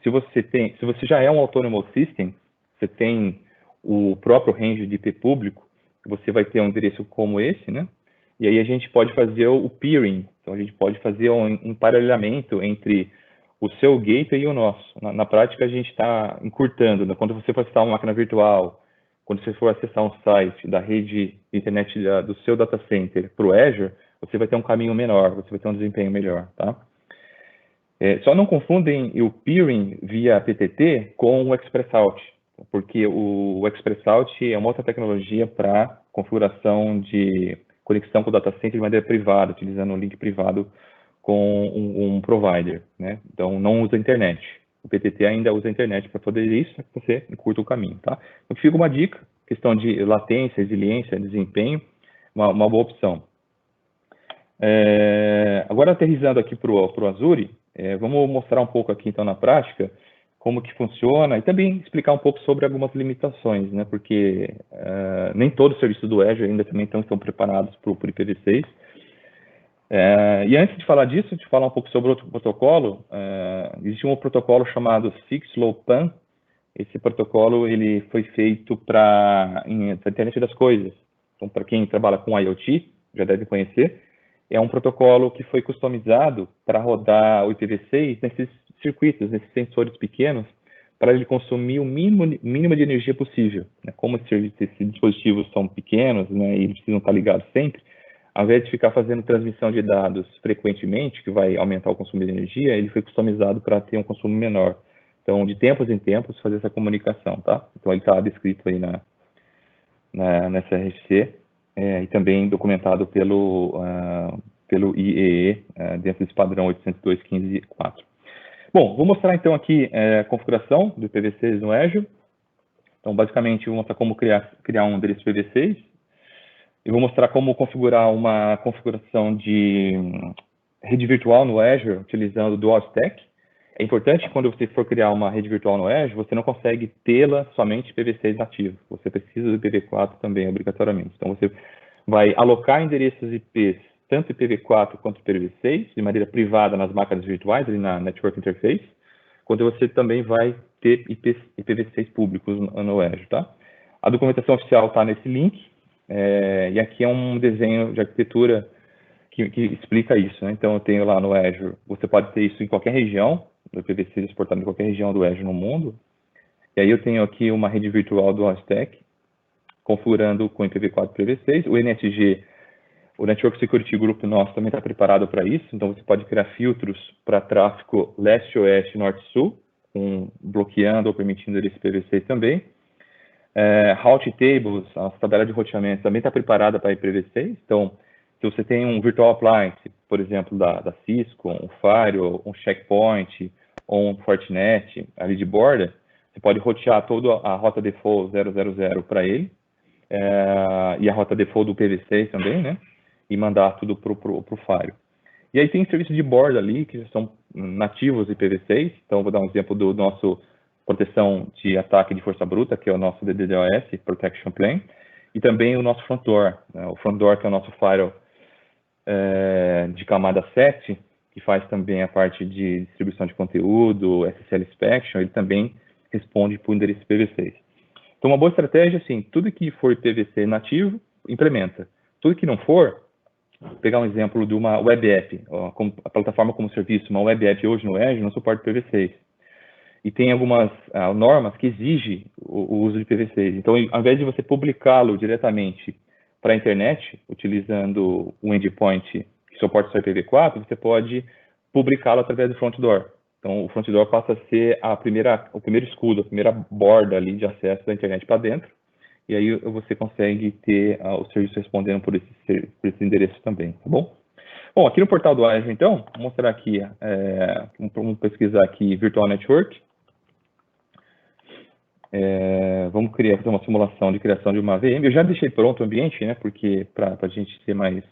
Se você já é um Autonomous System, você tem o próprio range de IP público, você vai ter um endereço como esse, né? E aí a gente pode fazer o peering. Então, a gente pode fazer um emparelhamento entre o seu gateway e o nosso. Na prática, a gente está encurtando, né? Quando você for acessar uma máquina virtual, quando você for acessar um site da rede de internet do seu data center para o Azure, você vai ter um caminho menor, você vai ter um desempenho melhor, tá? Só não confundem o peering via PTT com o ExpressOut, porque o ExpressOut é uma outra tecnologia para configuração de conexão com o data center de maneira privada, utilizando um link privado com um provider, né? Então, não usa internet. O PTT ainda usa internet para poder isso, você encurta o caminho, tá? Então, fica uma dica, questão de latência, resiliência, desempenho, uma boa opção. Agora, aterrissando aqui para o Azure, vamos mostrar um pouco aqui, então, na prática, como que funciona e também explicar um pouco sobre algumas limitações, né? Porque nem todos os serviços do Azure ainda também estão preparados para o IPv6. E antes de falar disso, de falar um pouco sobre outro protocolo, existe um protocolo chamado 6LoWPAN. Esse protocolo ele foi feito para a internet das coisas. Então, para quem trabalha com IoT, já deve conhecer. É um protocolo que foi customizado para rodar o IPv6 nesses circuitos, nesses sensores pequenos, para ele consumir o mínimo de energia possível, né? Como esses dispositivos são pequenos, né, e eles precisam estar ligados sempre, ao invés de ficar fazendo transmissão de dados frequentemente, que vai aumentar o consumo de energia, ele foi customizado para ter um consumo menor. Então, de tempos em tempos, fazer essa comunicação, tá? Então, ele está descrito aí nessa RFC, e também documentado pelo IEE, dentro desse padrão 802.15.4. Bom, vou mostrar então aqui a configuração do IPv6 no Azure. Então, basicamente, vou mostrar como criar um endereço IPv6. E vou mostrar como configurar uma configuração de rede virtual no Azure utilizando o Dual Stack. É importante, quando você for criar uma rede virtual no Azure, você não consegue tê-la somente IPv6 nativo. Você precisa do IPv4 também, obrigatoriamente. Então, você vai alocar endereços IPs, tanto IPv4 quanto IPv6, de maneira privada nas máquinas virtuais, ali na Network Interface, quando você também vai ter IPv6 públicos no Azure, tá? A documentação oficial está nesse link, e aqui é um desenho de arquitetura que explica isso, né? Então, eu tenho lá no Azure, você pode ter isso em qualquer região, do IPv6 exportado em qualquer região do Azure no mundo, e aí eu tenho aqui uma rede virtual do Stack, configurando com IPv4 e IPv6, o NSG, o Network Security Group nosso também está preparado para isso, então você pode criar filtros para tráfego leste-oeste, norte-sul, bloqueando ou permitindo esse IPv6 também. Route Tables, a tabela de roteamento também está preparada para IPv6, então se você tem um Virtual Appliance, por exemplo, da Cisco, um Firewall, um Checkpoint, ou um Fortinet ali de borda, você pode rotear toda a rota default 000 para ele, e a rota default do IPv6 também, né? E mandar tudo para o Firewall. E aí tem serviços de borda ali, que são nativos IPv6. Então, vou dar um exemplo do nosso proteção de ataque de força bruta, que é o nosso DDoS, Protection Plane, e também o nosso front door, né? O front door, que é o nosso firewall de camada 7, que faz também a parte de distribuição de conteúdo, SSL Inspection, ele também responde por endereço IPv6. Então, uma boa estratégia, assim, tudo que for IPv6 nativo, implementa. Tudo que não for, pegar um exemplo de uma web app, a plataforma como serviço, uma web app hoje no Azure não suporta IPv6. E tem algumas normas que exigem o uso de IPv6. Então, ao invés de você publicá-lo diretamente para a internet, utilizando um endpoint que suporta só IPv4, você pode publicá-lo através do front door. Então, o front door passa a ser o primeiro escudo, a primeira borda ali de acesso da internet para dentro. E aí você consegue ter o serviço respondendo por esse endereço também, tá bom? Bom, aqui no portal do Azure, então, vou mostrar aqui, vamos pesquisar aqui Virtual Network. Vamos fazer uma simulação de criação de uma VM. Eu já deixei pronto o ambiente, né, porque para a gente ter mais,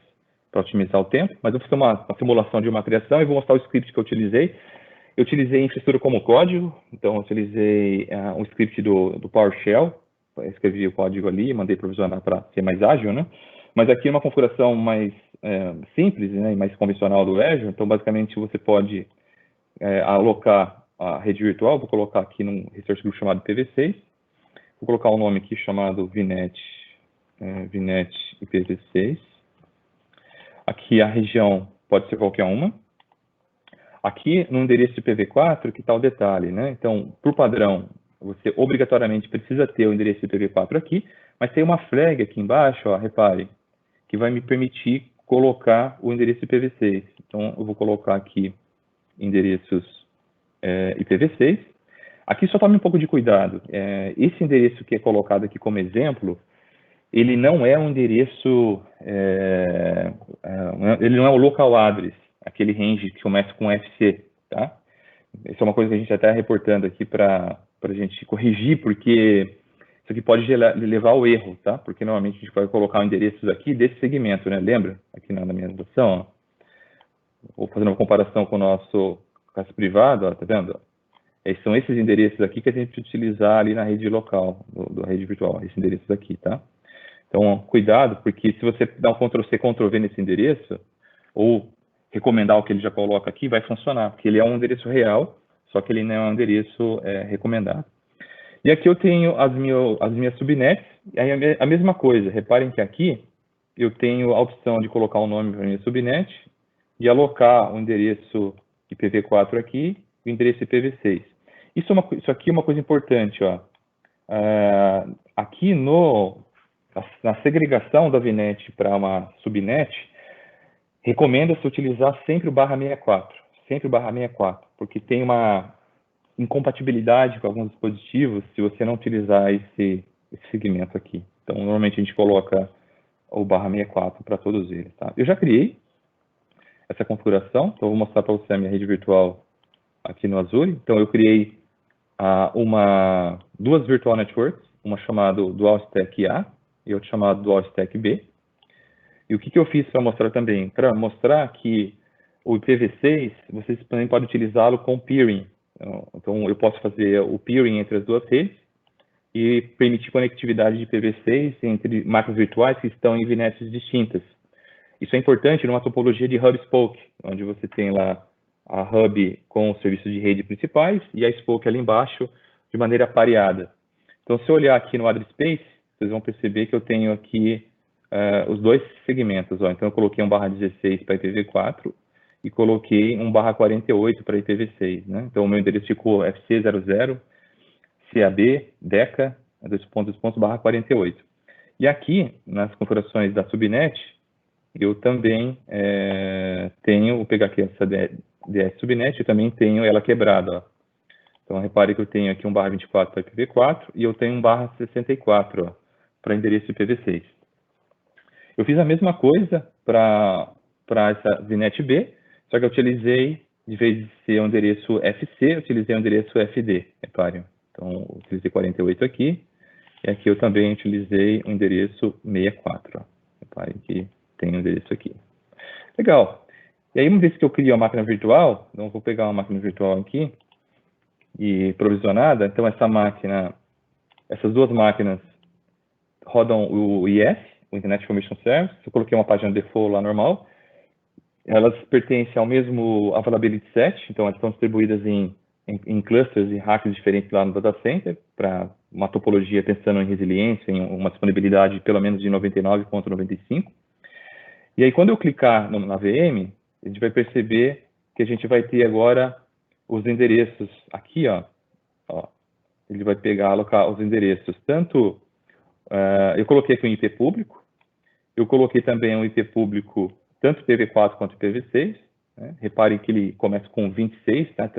para otimizar o tempo, mas eu vou fazer uma simulação de uma criação e vou mostrar o script que eu utilizei. Eu utilizei infraestrutura como código, então eu utilizei um script do PowerShell, escrevi o código ali, mandei provisionar para ser mais ágil, né? Mas aqui é uma configuração mais simples, né, e mais convencional do Azure, então basicamente você pode alocar a rede virtual, vou colocar aqui num resource group chamado IPv6, vou colocar um nome aqui chamado VNet IPv6. Aqui a região pode ser qualquer uma. Aqui no endereço IPv4, que está o detalhe, né? Então, por padrão, você obrigatoriamente precisa ter o endereço IPv4 aqui, mas tem uma flag aqui embaixo, ó, repare, que vai me permitir colocar o endereço IPv6. Então, eu vou colocar aqui endereços IPv6. Aqui só tome um pouco de cuidado. Esse endereço que é colocado aqui como exemplo, ele não é um endereço, ele não é o local address, aquele range que começa com FC, tá? Isso é uma coisa que a gente já está reportando aqui para a gente corrigir, porque isso aqui pode levar ao erro, tá? Porque normalmente a gente vai colocar endereços aqui desse segmento, né? Lembra? Aqui na minha anotação, ó. Vou fazer uma comparação com o nosso caso privado, ó, tá vendo? São esses endereços aqui que a gente utilizar ali na rede local, da rede virtual, esses endereços aqui, tá? Então, cuidado, porque se você dá um Ctrl+C, Ctrl+V nesse endereço, ou recomendar o que ele já coloca aqui, vai funcionar, porque ele é um endereço real, só que ele não é um endereço recomendado. E aqui eu tenho as minhas subnets, e aí a mesma coisa, reparem que aqui eu tenho a opção de colocar um nome para a minha subnet, e alocar o endereço IPv4 aqui, o endereço IPv6. Isso aqui é uma coisa importante, ó. Aqui na segregação da VNet para uma subnet, recomenda-se utilizar sempre o /64, sempre o /64, porque tem uma incompatibilidade com alguns dispositivos se você não utilizar esse segmento aqui. Então, normalmente a gente coloca o /64 para todos eles, tá? Eu já criei essa configuração, então eu vou mostrar para você a minha rede virtual aqui no Azure. Então, eu criei duas virtual networks, uma chamada Dual Stack A e outra chamada Dual Stack B. E o que eu fiz para mostrar também? Para mostrar que o IPv6, vocês também podem utilizá-lo com peering. Então, eu posso fazer o peering entre as duas redes e permitir conectividade de IPv6 entre máquinas virtuais que estão em VNets distintas. Isso é importante numa topologia de hub-spoke, onde você tem lá a hub com os serviços de rede principais e a spoke ali embaixo de maneira pareada. Então, se eu olhar aqui no address space, vocês vão perceber que eu tenho aqui os dois segmentos. Ó. Então, eu coloquei um /16 para IPv4 e coloquei um /48 para IPv6. Né? Então, o meu endereço ficou FC00, CAB, DECA, /48. E aqui, nas configurações da subnet, eu também vou pegar aqui essa DS subnet, eu também tenho ela quebrada. Ó. Então, repare que eu tenho aqui um /24 para IPv4 e eu tenho um /64 para endereço IPv6. Eu fiz a mesma coisa para essa VNet B, só que eu utilizei, de vez de ser um endereço FC, eu utilizei um endereço FD, reparem. Então, eu utilizei 48 aqui, e aqui eu também utilizei um endereço 64. Ó. Reparem que tem um endereço aqui. Legal. E aí, uma vez que eu crio a máquina virtual, então vou pegar uma máquina virtual aqui, e provisionada, então essas duas máquinas rodam o IS, o Internet Information Service. Eu coloquei uma página default lá normal. Elas pertencem ao mesmo availability set, então elas estão distribuídas em clusters e racks diferentes lá no data center, para uma topologia pensando em resiliência, em uma disponibilidade pelo menos de 99,95. E aí, quando eu clicar na VM, a gente vai perceber que a gente vai ter agora os endereços aqui, ó. Ele vai pegar, alocar os endereços, tanto... eu coloquei aqui um IP público, eu coloquei também um IP público, tanto IPv4 quanto IPv6, né? Reparem que ele começa com 26, tá?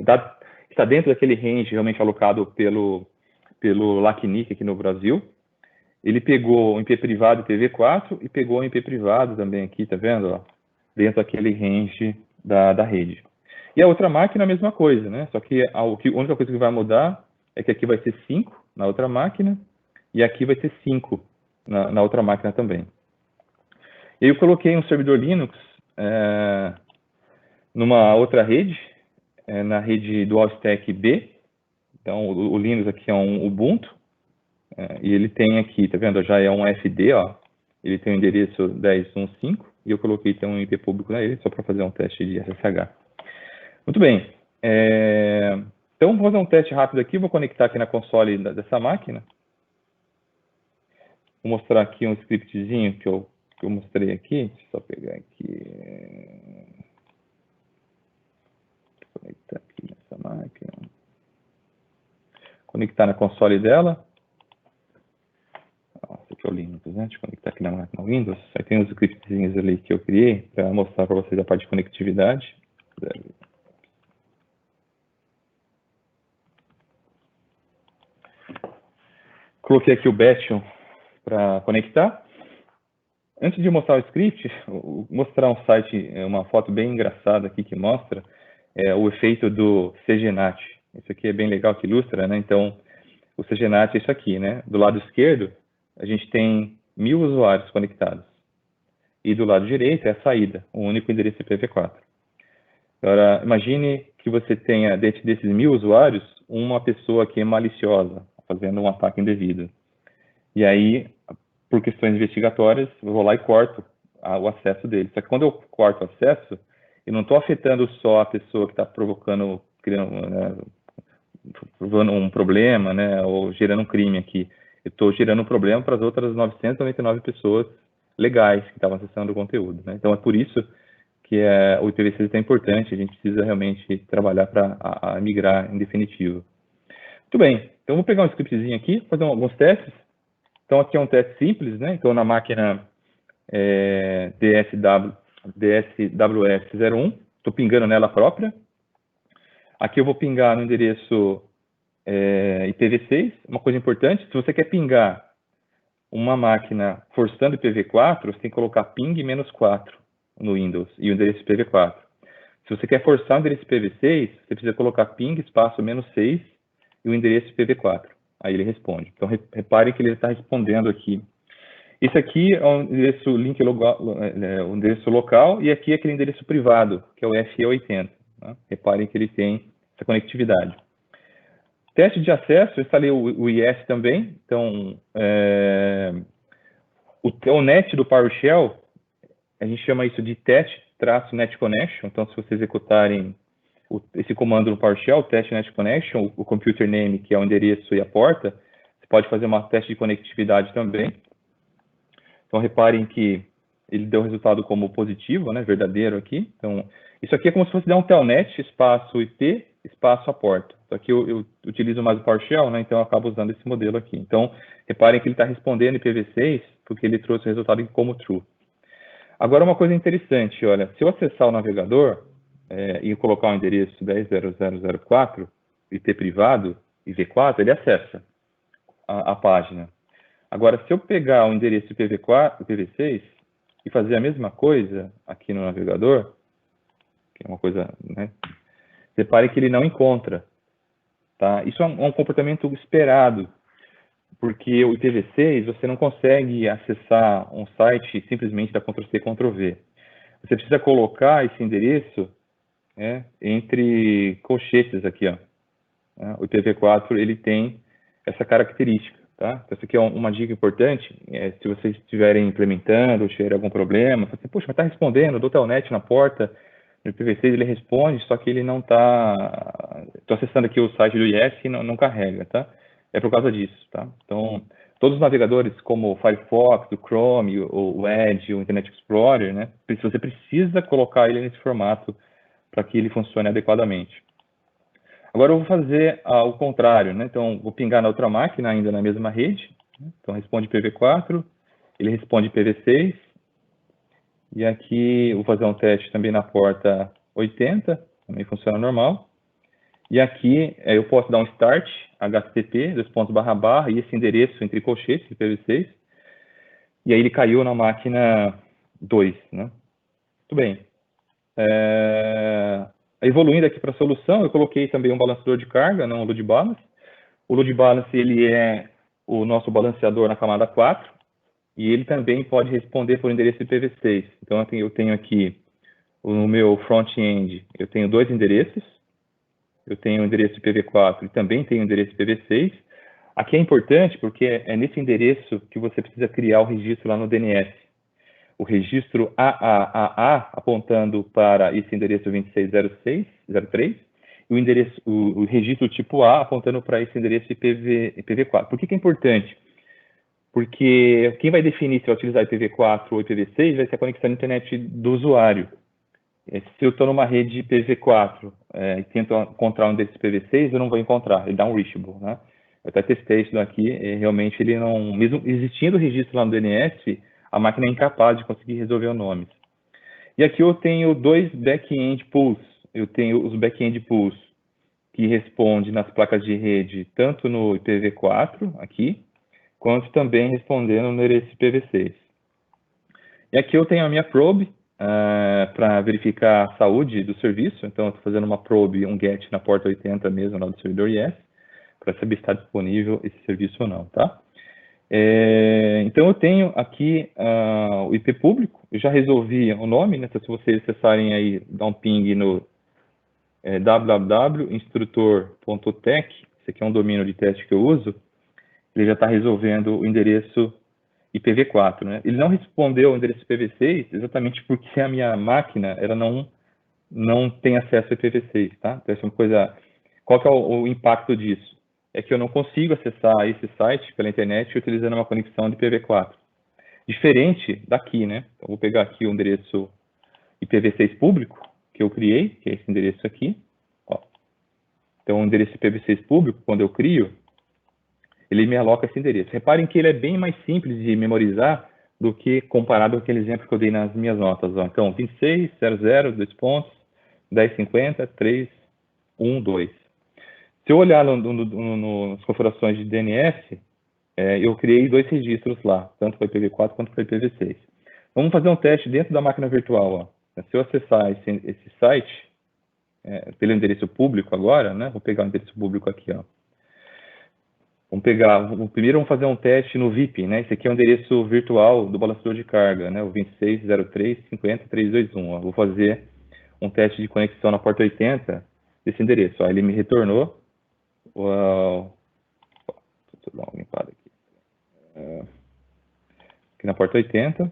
Está dentro daquele range realmente alocado pelo LACNIC aqui no Brasil. Ele pegou o IP privado IPv4 e pegou o IP privado também aqui, tá vendo? Ó, dentro daquele range da rede. E a outra máquina, a mesma coisa, né? Só que a única coisa que vai mudar é que aqui vai ser 5 na outra máquina e aqui vai ser 5 na outra máquina também. E aí eu coloquei um servidor Linux numa outra rede, na rede Dual Stack B. Então, o Linux aqui é um Ubuntu, e ele tem aqui, tá vendo? Já é um FD, ó. Ele tem o endereço 10.1.5, e eu coloquei então um IP público nele, só para fazer um teste de SSH. Muito bem. Então, vou fazer um teste rápido aqui, vou conectar aqui na console dessa máquina. Vou mostrar aqui um scriptzinho que eu mostrei aqui. Deixa eu só pegar aqui. Vou conectar aqui nessa máquina. Conectar na console dela. Esse aqui é o Linux, né? Deixa eu conectar aqui na máquina Windows. Aí tem os scriptzinhos ali que eu criei para mostrar para vocês a parte de conectividade. Coloquei aqui o Bastion para conectar. Antes de mostrar o script, vou mostrar um site, uma foto bem engraçada aqui que mostra o efeito do CGNAT. Isso aqui é bem legal, que ilustra, né? Então, o CGNAT é isso aqui, né? Do lado esquerdo, a gente tem 1000 usuários conectados. E do lado direito é a saída, um único endereço IPv4. Agora, imagine que você tenha, dentro desses 1000 usuários, uma pessoa que é maliciosa, fazendo um ataque indevido. E aí, por questões investigatórias, eu vou lá e corto o acesso dele. Só que quando eu corto o acesso, eu não estou afetando só a pessoa que está provocando um problema, né, ou gerando um crime aqui. Eu estou gerando um problema para as outras 999 pessoas legais que estavam acessando o conteúdo, né? Então, é por isso que o IPv6 é tão importante, a gente precisa realmente trabalhar para migrar em definitivo. Muito bem, então vou pegar um scriptzinho aqui, fazer alguns testes. Então, aqui é um teste simples, né? Então, na máquina DSWS01, estou pingando nela própria. Aqui eu vou pingar no endereço IPv6. Uma coisa importante, se você quer pingar uma máquina forçando IPv4, você tem que colocar ping -4 no Windows e o endereço IPv4. Se você quer forçar o endereço IPv6, você precisa colocar ping espaço -6 e o endereço IPv4. Aí ele responde. Então, reparem que ele está respondendo aqui. Isso aqui é o endereço link local, o endereço local, e aqui é aquele endereço privado, que é o FE80. Né? Reparem que ele tem essa conectividade. Teste de acesso, eu instalei o IS também. Então, o net do PowerShell, a gente chama isso de test-net connection. Então, se vocês executarem esse comando no PowerShell, test-net connection, o computer name, que é o endereço e a porta, você pode fazer uma teste de conectividade também. Então, reparem que ele deu o resultado como positivo, né, verdadeiro aqui. Então, isso aqui é como se fosse dar um telnet, espaço IP, espaço a porta. Só que eu utilizo mais o PowerShell, né, então eu acabo usando esse modelo aqui. Então, reparem que ele está respondendo IPv6, porque ele trouxe o resultado como true. Agora, uma coisa interessante, olha, se eu acessar o navegador e colocar o endereço 10.0.0.0.4, IP privado, e V4, ele acessa a página. Agora, se eu pegar o endereço IPv6 e fazer a mesma coisa aqui no navegador, que é uma coisa, né? Repare que ele não encontra. Tá? Isso é um comportamento esperado, porque o IPv6 você não consegue acessar um site simplesmente da Ctrl+C, Ctrl+V. você precisa colocar esse endereço entre colchetes aqui, ó. O IPv4 ele tem essa característica, tá? Então, essa aqui é uma dica importante. Se vocês estiverem implementando ou tiverem algum problema, você fala, puxa, mas está respondendo, do Telnet na porta, no IPv6 ele responde, só que ele não está... Estou acessando aqui o site do IS e não carrega, tá? É por causa disso, tá? Então, todos os navegadores, como o Firefox, o Chrome, o Edge, o Internet Explorer, né? Você precisa colocar ele nesse formato para que ele funcione adequadamente. Agora eu vou fazer o contrário, né? Então, vou pingar na outra máquina, ainda na mesma rede. Então, responde IPv4, ele responde IPv6. E aqui, vou fazer um teste também na porta 80, também funciona normal. E aqui, eu posso dar um start, http, // e esse endereço entre colchetes, IPv6. E aí ele caiu na máquina 2, né? Muito bem. Evoluindo aqui para a solução, eu coloquei também um balanceador de carga, não um load balance. O load balance ele é o nosso balanceador na camada 4 e ele também pode responder por endereço IPv6. Então eu tenho aqui no meu front-end, eu tenho dois endereços. Eu tenho o endereço IPv4 e também tenho o endereço IPv6. Aqui é importante porque é nesse endereço que você precisa criar o registro lá no DNS. O registro AAAA apontando para esse endereço 260603 e o registro tipo A apontando para esse endereço IPv4. Por que é importante? Porque quem vai definir se vai utilizar IPv4 ou IPv6 vai ser a conexão à internet do usuário. Se eu estou numa rede IPv4 e tento encontrar um endereço IPv6, eu não vou encontrar, ele dá um reachable, né? Eu até testei isso daqui, realmente ele não, mesmo existindo o registro lá no DNS, a máquina é incapaz de conseguir resolver o nome. E aqui eu tenho dois back-end pools. Eu tenho os back-end pools que respondem nas placas de rede, tanto no IPv4, aqui, quanto também respondendo no endereço IPv6. E aqui eu tenho a minha probe para verificar a saúde do serviço. Então, eu estou fazendo uma probe, um GET na porta 80 mesmo, lá do servidor IS, para saber se está disponível esse serviço ou não, tá? Então, eu tenho aqui o IP público, eu já resolvi o nome, né? Então, se vocês acessarem aí, dá um ping no www.instrutor.tech, esse aqui é um domínio de teste que eu uso, ele já está resolvendo o endereço IPv4, né? Ele não respondeu o endereço IPv6 exatamente porque a minha máquina ela não tem acesso ao IPv6, tá? Então, essa é uma coisa... Qual que é o impacto disso? É que eu não consigo acessar esse site pela internet utilizando uma conexão de IPv4. Diferente daqui, né? Então, vou pegar aqui o endereço IPv6 público que eu criei, que é esse endereço aqui. Ó. Então, o endereço IPv6 público, quando eu crio, ele me aloca esse endereço. Reparem que ele é bem mais simples de memorizar do que comparado com aquele exemplo que eu dei nas minhas notas. Ó. Então, 2600, 2 pontos, 1050, 312. Se eu olhar nas configurações de DNS, eu criei dois registros lá, tanto para IPv4 quanto para IPv6. Vamos fazer um teste dentro da máquina virtual. Ó. Se eu acessar esse site, pelo endereço público agora, né? Vou pegar o endereço público aqui, ó. Primeiro vamos fazer um teste no VIP, né? Esse aqui é o endereço virtual do balanceador de carga, né? O 260350.321. Ó. Vou fazer um teste de conexão na porta 80 desse endereço. Ó. Ele me retornou. Deixa eu dar uma limpada aqui. Aqui na porta 80.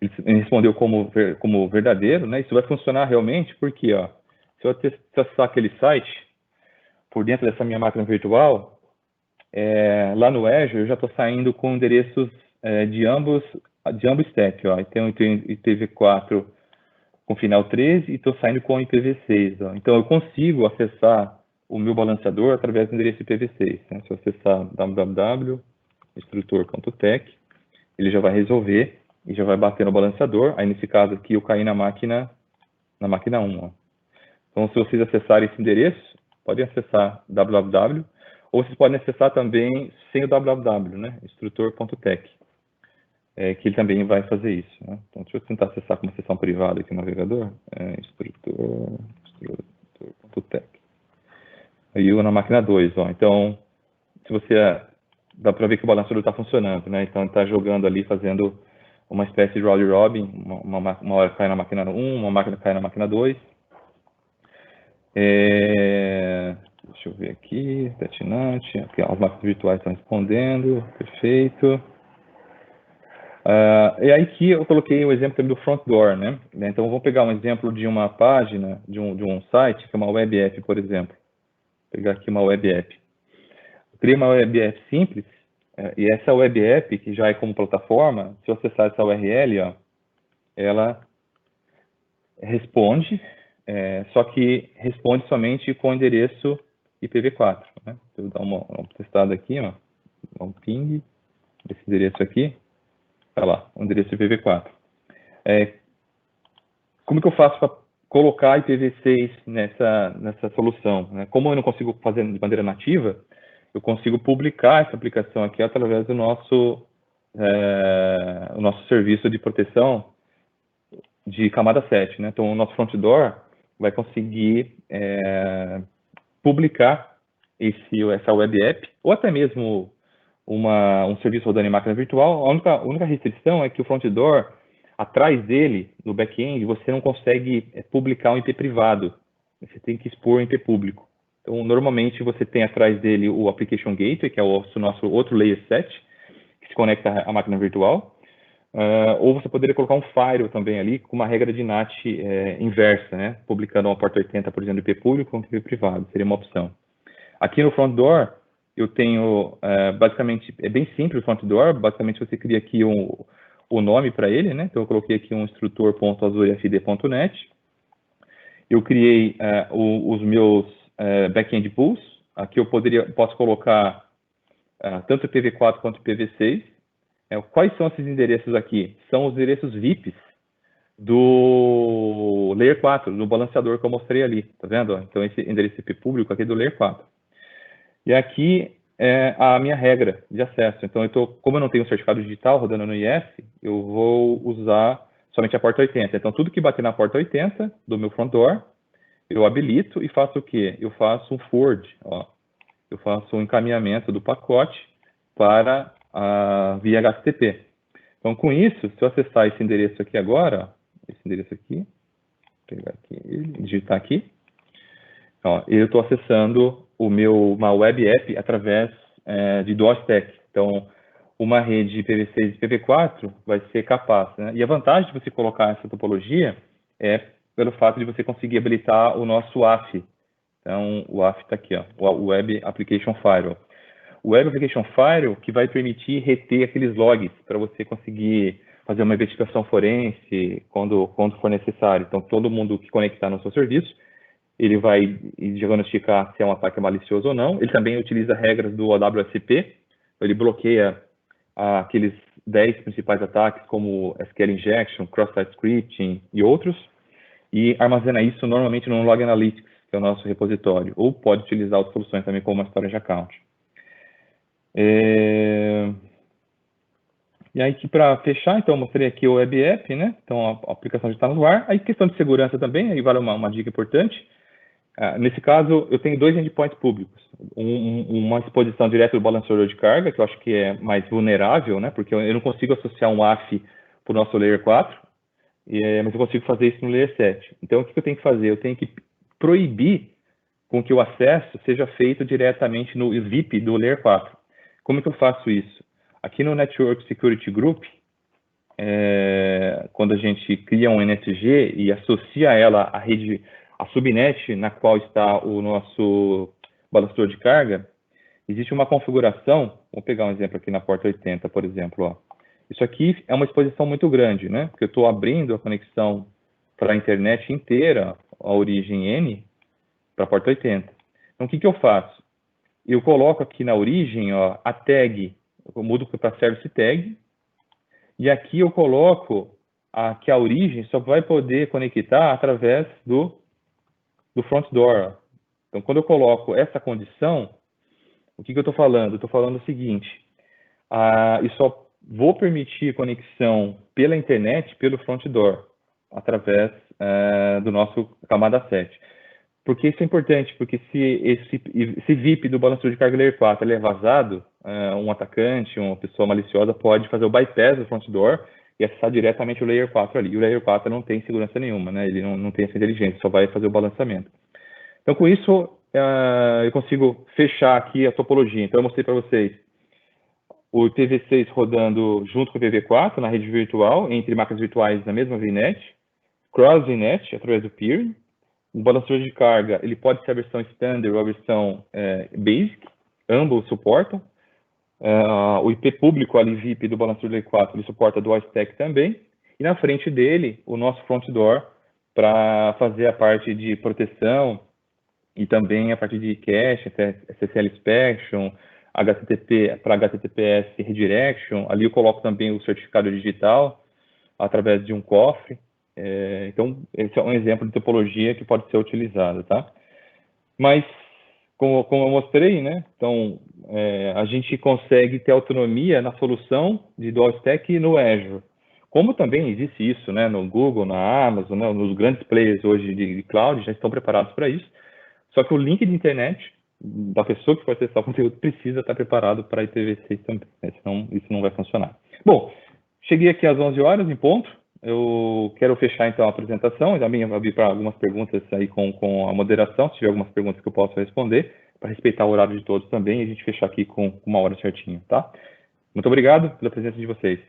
Ele respondeu como verdadeiro, né? Isso vai funcionar realmente porque, ó, se eu acessar aquele site por dentro dessa minha máquina virtual, lá no Azure eu já estou saindo com endereços de ambos stack, ó. Então eu tenho IPv4 com final 13 e estou saindo com IPv6, ó. Então eu consigo acessar o meu balanceador através do endereço IPv6, né? Se eu acessar www.instrutor.tech, ele já vai resolver e já vai bater no balanceador. Aí nesse caso aqui eu caí na máquina 1, ó. Então se vocês acessarem esse endereço, podem acessar www, ou vocês podem acessar também sem o www, né? Instrutor.tech, que ele também vai fazer isso, né? Então deixa eu tentar acessar com uma sessão privada aqui no navegador, instrutor.tech. Aí eu na máquina 2, ó. Então, se você dá para ver que o balanceador está funcionando, né? Então, ele está jogando ali, fazendo uma espécie de round robin, uma hora cai na máquina 1, uma máquina cai na máquina 2. Deixa eu ver aqui, Tetinante, aqui, as máquinas virtuais estão respondendo, perfeito. E aí que eu coloquei o exemplo também do front door, né? Então, vamos pegar um exemplo de uma página, de um site, que é uma web app, por exemplo. Vou pegar aqui uma web app. Eu criei uma web app simples, e essa web app, que já é como plataforma, se eu acessar essa URL, ó, ela responde, só que responde somente com o endereço IPv4. Né? Então, eu vou dar uma testada aqui, ó, um ping desse endereço aqui. Tá lá, o endereço IPv4. Como que eu faço para colocar IPv6 nessa solução? Né? Como eu não consigo fazer de maneira nativa, eu consigo publicar essa aplicação aqui através do nosso serviço de proteção de camada 7. Né? Então, o nosso front door vai conseguir publicar essa web app, ou até mesmo um serviço rodando em máquina virtual. A única restrição é que o front door, atrás dele, no back-end, você não consegue publicar um IP privado. Você tem que expor um IP público. Então, normalmente, você tem atrás dele o Application Gateway, que é o nosso outro Layer 7, que se conecta à máquina virtual. Ou você poderia colocar um firewall também ali, com uma regra de NAT inversa, né? Publicando uma porta 80, por exemplo, IP público com IP privado. Seria uma opção. Aqui no front door, eu tenho, basicamente, é bem simples o front door. Basicamente, você cria aqui o nome para ele, né? Então, eu coloquei aqui um instrutor.azurefd.net. Eu criei os meus backend pools. Aqui eu posso colocar tanto IPv4 quanto IPv6. Quais são esses endereços aqui? São os endereços VIPs do Layer 4, do balanceador que eu mostrei ali. Tá vendo? Então, esse endereço IP público aqui é do Layer 4. E aqui é a minha regra de acesso. Então, como eu não tenho um certificado digital rodando no IS, eu vou usar somente a porta 80. Então, tudo que bater na porta 80 do meu front door, eu habilito e faço o quê? Eu faço um forward. Eu faço um encaminhamento do pacote para via HTTP. Então, com isso, se eu acessar esse endereço aqui agora, esse endereço aqui, vou pegar aqui, digitar aqui, eu estou acessando uma web app através de DOS Stack. Então, uma rede IPv6 e IPv4 vai ser capaz. Né? E a vantagem de você colocar essa topologia é pelo fato de você conseguir habilitar o nosso WAF. Então, o WAF está aqui, o Web Application Firewall. O Web Application Firewall que vai permitir reter aqueles logs para você conseguir fazer uma investigação forense quando for necessário. Então, todo mundo que conectar no seu serviço, ele vai diagnosticar se é um ataque malicioso ou não. Ele também utiliza regras do OWSP, ele bloqueia aqueles 10 principais ataques, como SQL Injection, Cross-Site Scripting e outros, e armazena isso normalmente no Log Analytics, que é o nosso repositório, ou pode utilizar outras soluções também, como a Storage Account. E aí, para fechar, então, eu mostrei aqui o Web App, né? Então, a aplicação já está no ar. Aí, questão de segurança também, aí vale uma dica importante. Nesse caso, eu tenho 2 endpoints públicos. Uma exposição direta do balanceador de carga, que eu acho que é mais vulnerável, né? Porque eu não consigo associar um WAF para o nosso Layer 4, mas eu consigo fazer isso no Layer 7. Então, o que eu tenho que fazer? Eu tenho que proibir com que o acesso seja feito diretamente no VIP do Layer 4. Como que eu faço isso? Aqui no Network Security Group, quando a gente cria um NSG e associa ela à rede, a subnet na qual está o nosso balanceador de carga, existe uma configuração. Vou pegar um exemplo aqui na porta 80, por exemplo. Isso aqui é uma exposição muito grande, né? Porque eu estou abrindo a conexão para a internet inteira, a origem N, para a porta 80. Então, o que eu faço? Eu coloco aqui na origem a tag, eu mudo para service tag, e aqui eu coloco que a origem só vai poder conectar através do front door. Então, quando eu coloco essa condição, o que eu estou falando? Eu estou falando o seguinte, eu só vou permitir conexão pela internet, pelo front door, através do nosso camada 7. Por que isso é importante? Porque se esse VIP do balanceador de carga Layer 4 ele é vazado, um atacante, uma pessoa maliciosa pode fazer o bypass do front door e acessar diretamente o Layer 4 ali. E o Layer 4 não tem segurança nenhuma, né? Ele não tem essa inteligência, só vai fazer o balanceamento. Então, com isso, eu consigo fechar aqui a topologia. Então, eu mostrei para vocês o IPv6 rodando junto com o IPv4 na rede virtual, entre máquinas virtuais na mesma VNet, cross-VNet, através do peering. O balanceador de carga, ele pode ser a versão standard ou a versão basic, ambos suportam. O IP público ali, VIP do balanceador Layer 4, ele suporta dual stack também. E na frente dele, o nosso front door, para fazer a parte de proteção e também a parte de cache, SSL inspection, HTTP para HTTPS redirection. Ali eu coloco também o certificado digital através de um cofre. Então, esse é um exemplo de topologia que pode ser utilizada, tá? Mas, como eu mostrei, né? Então, a gente consegue ter autonomia na solução de dual stack no Azure. Como também existe isso, né? No Google, na Amazon, né, nos grandes players hoje de cloud já estão preparados para isso. Só que o link de internet da pessoa que for acessar o conteúdo precisa estar preparado para IPv6 também, né? Senão isso não vai funcionar. Bom, cheguei aqui às 11 horas em ponto. Eu quero fechar então a apresentação. Já me abri para algumas perguntas aí com a moderação, se tiver algumas perguntas que eu possa responder, para respeitar o horário de todos também, e a gente fechar aqui com 1 hora certinho, tá? Muito obrigado pela presença de vocês.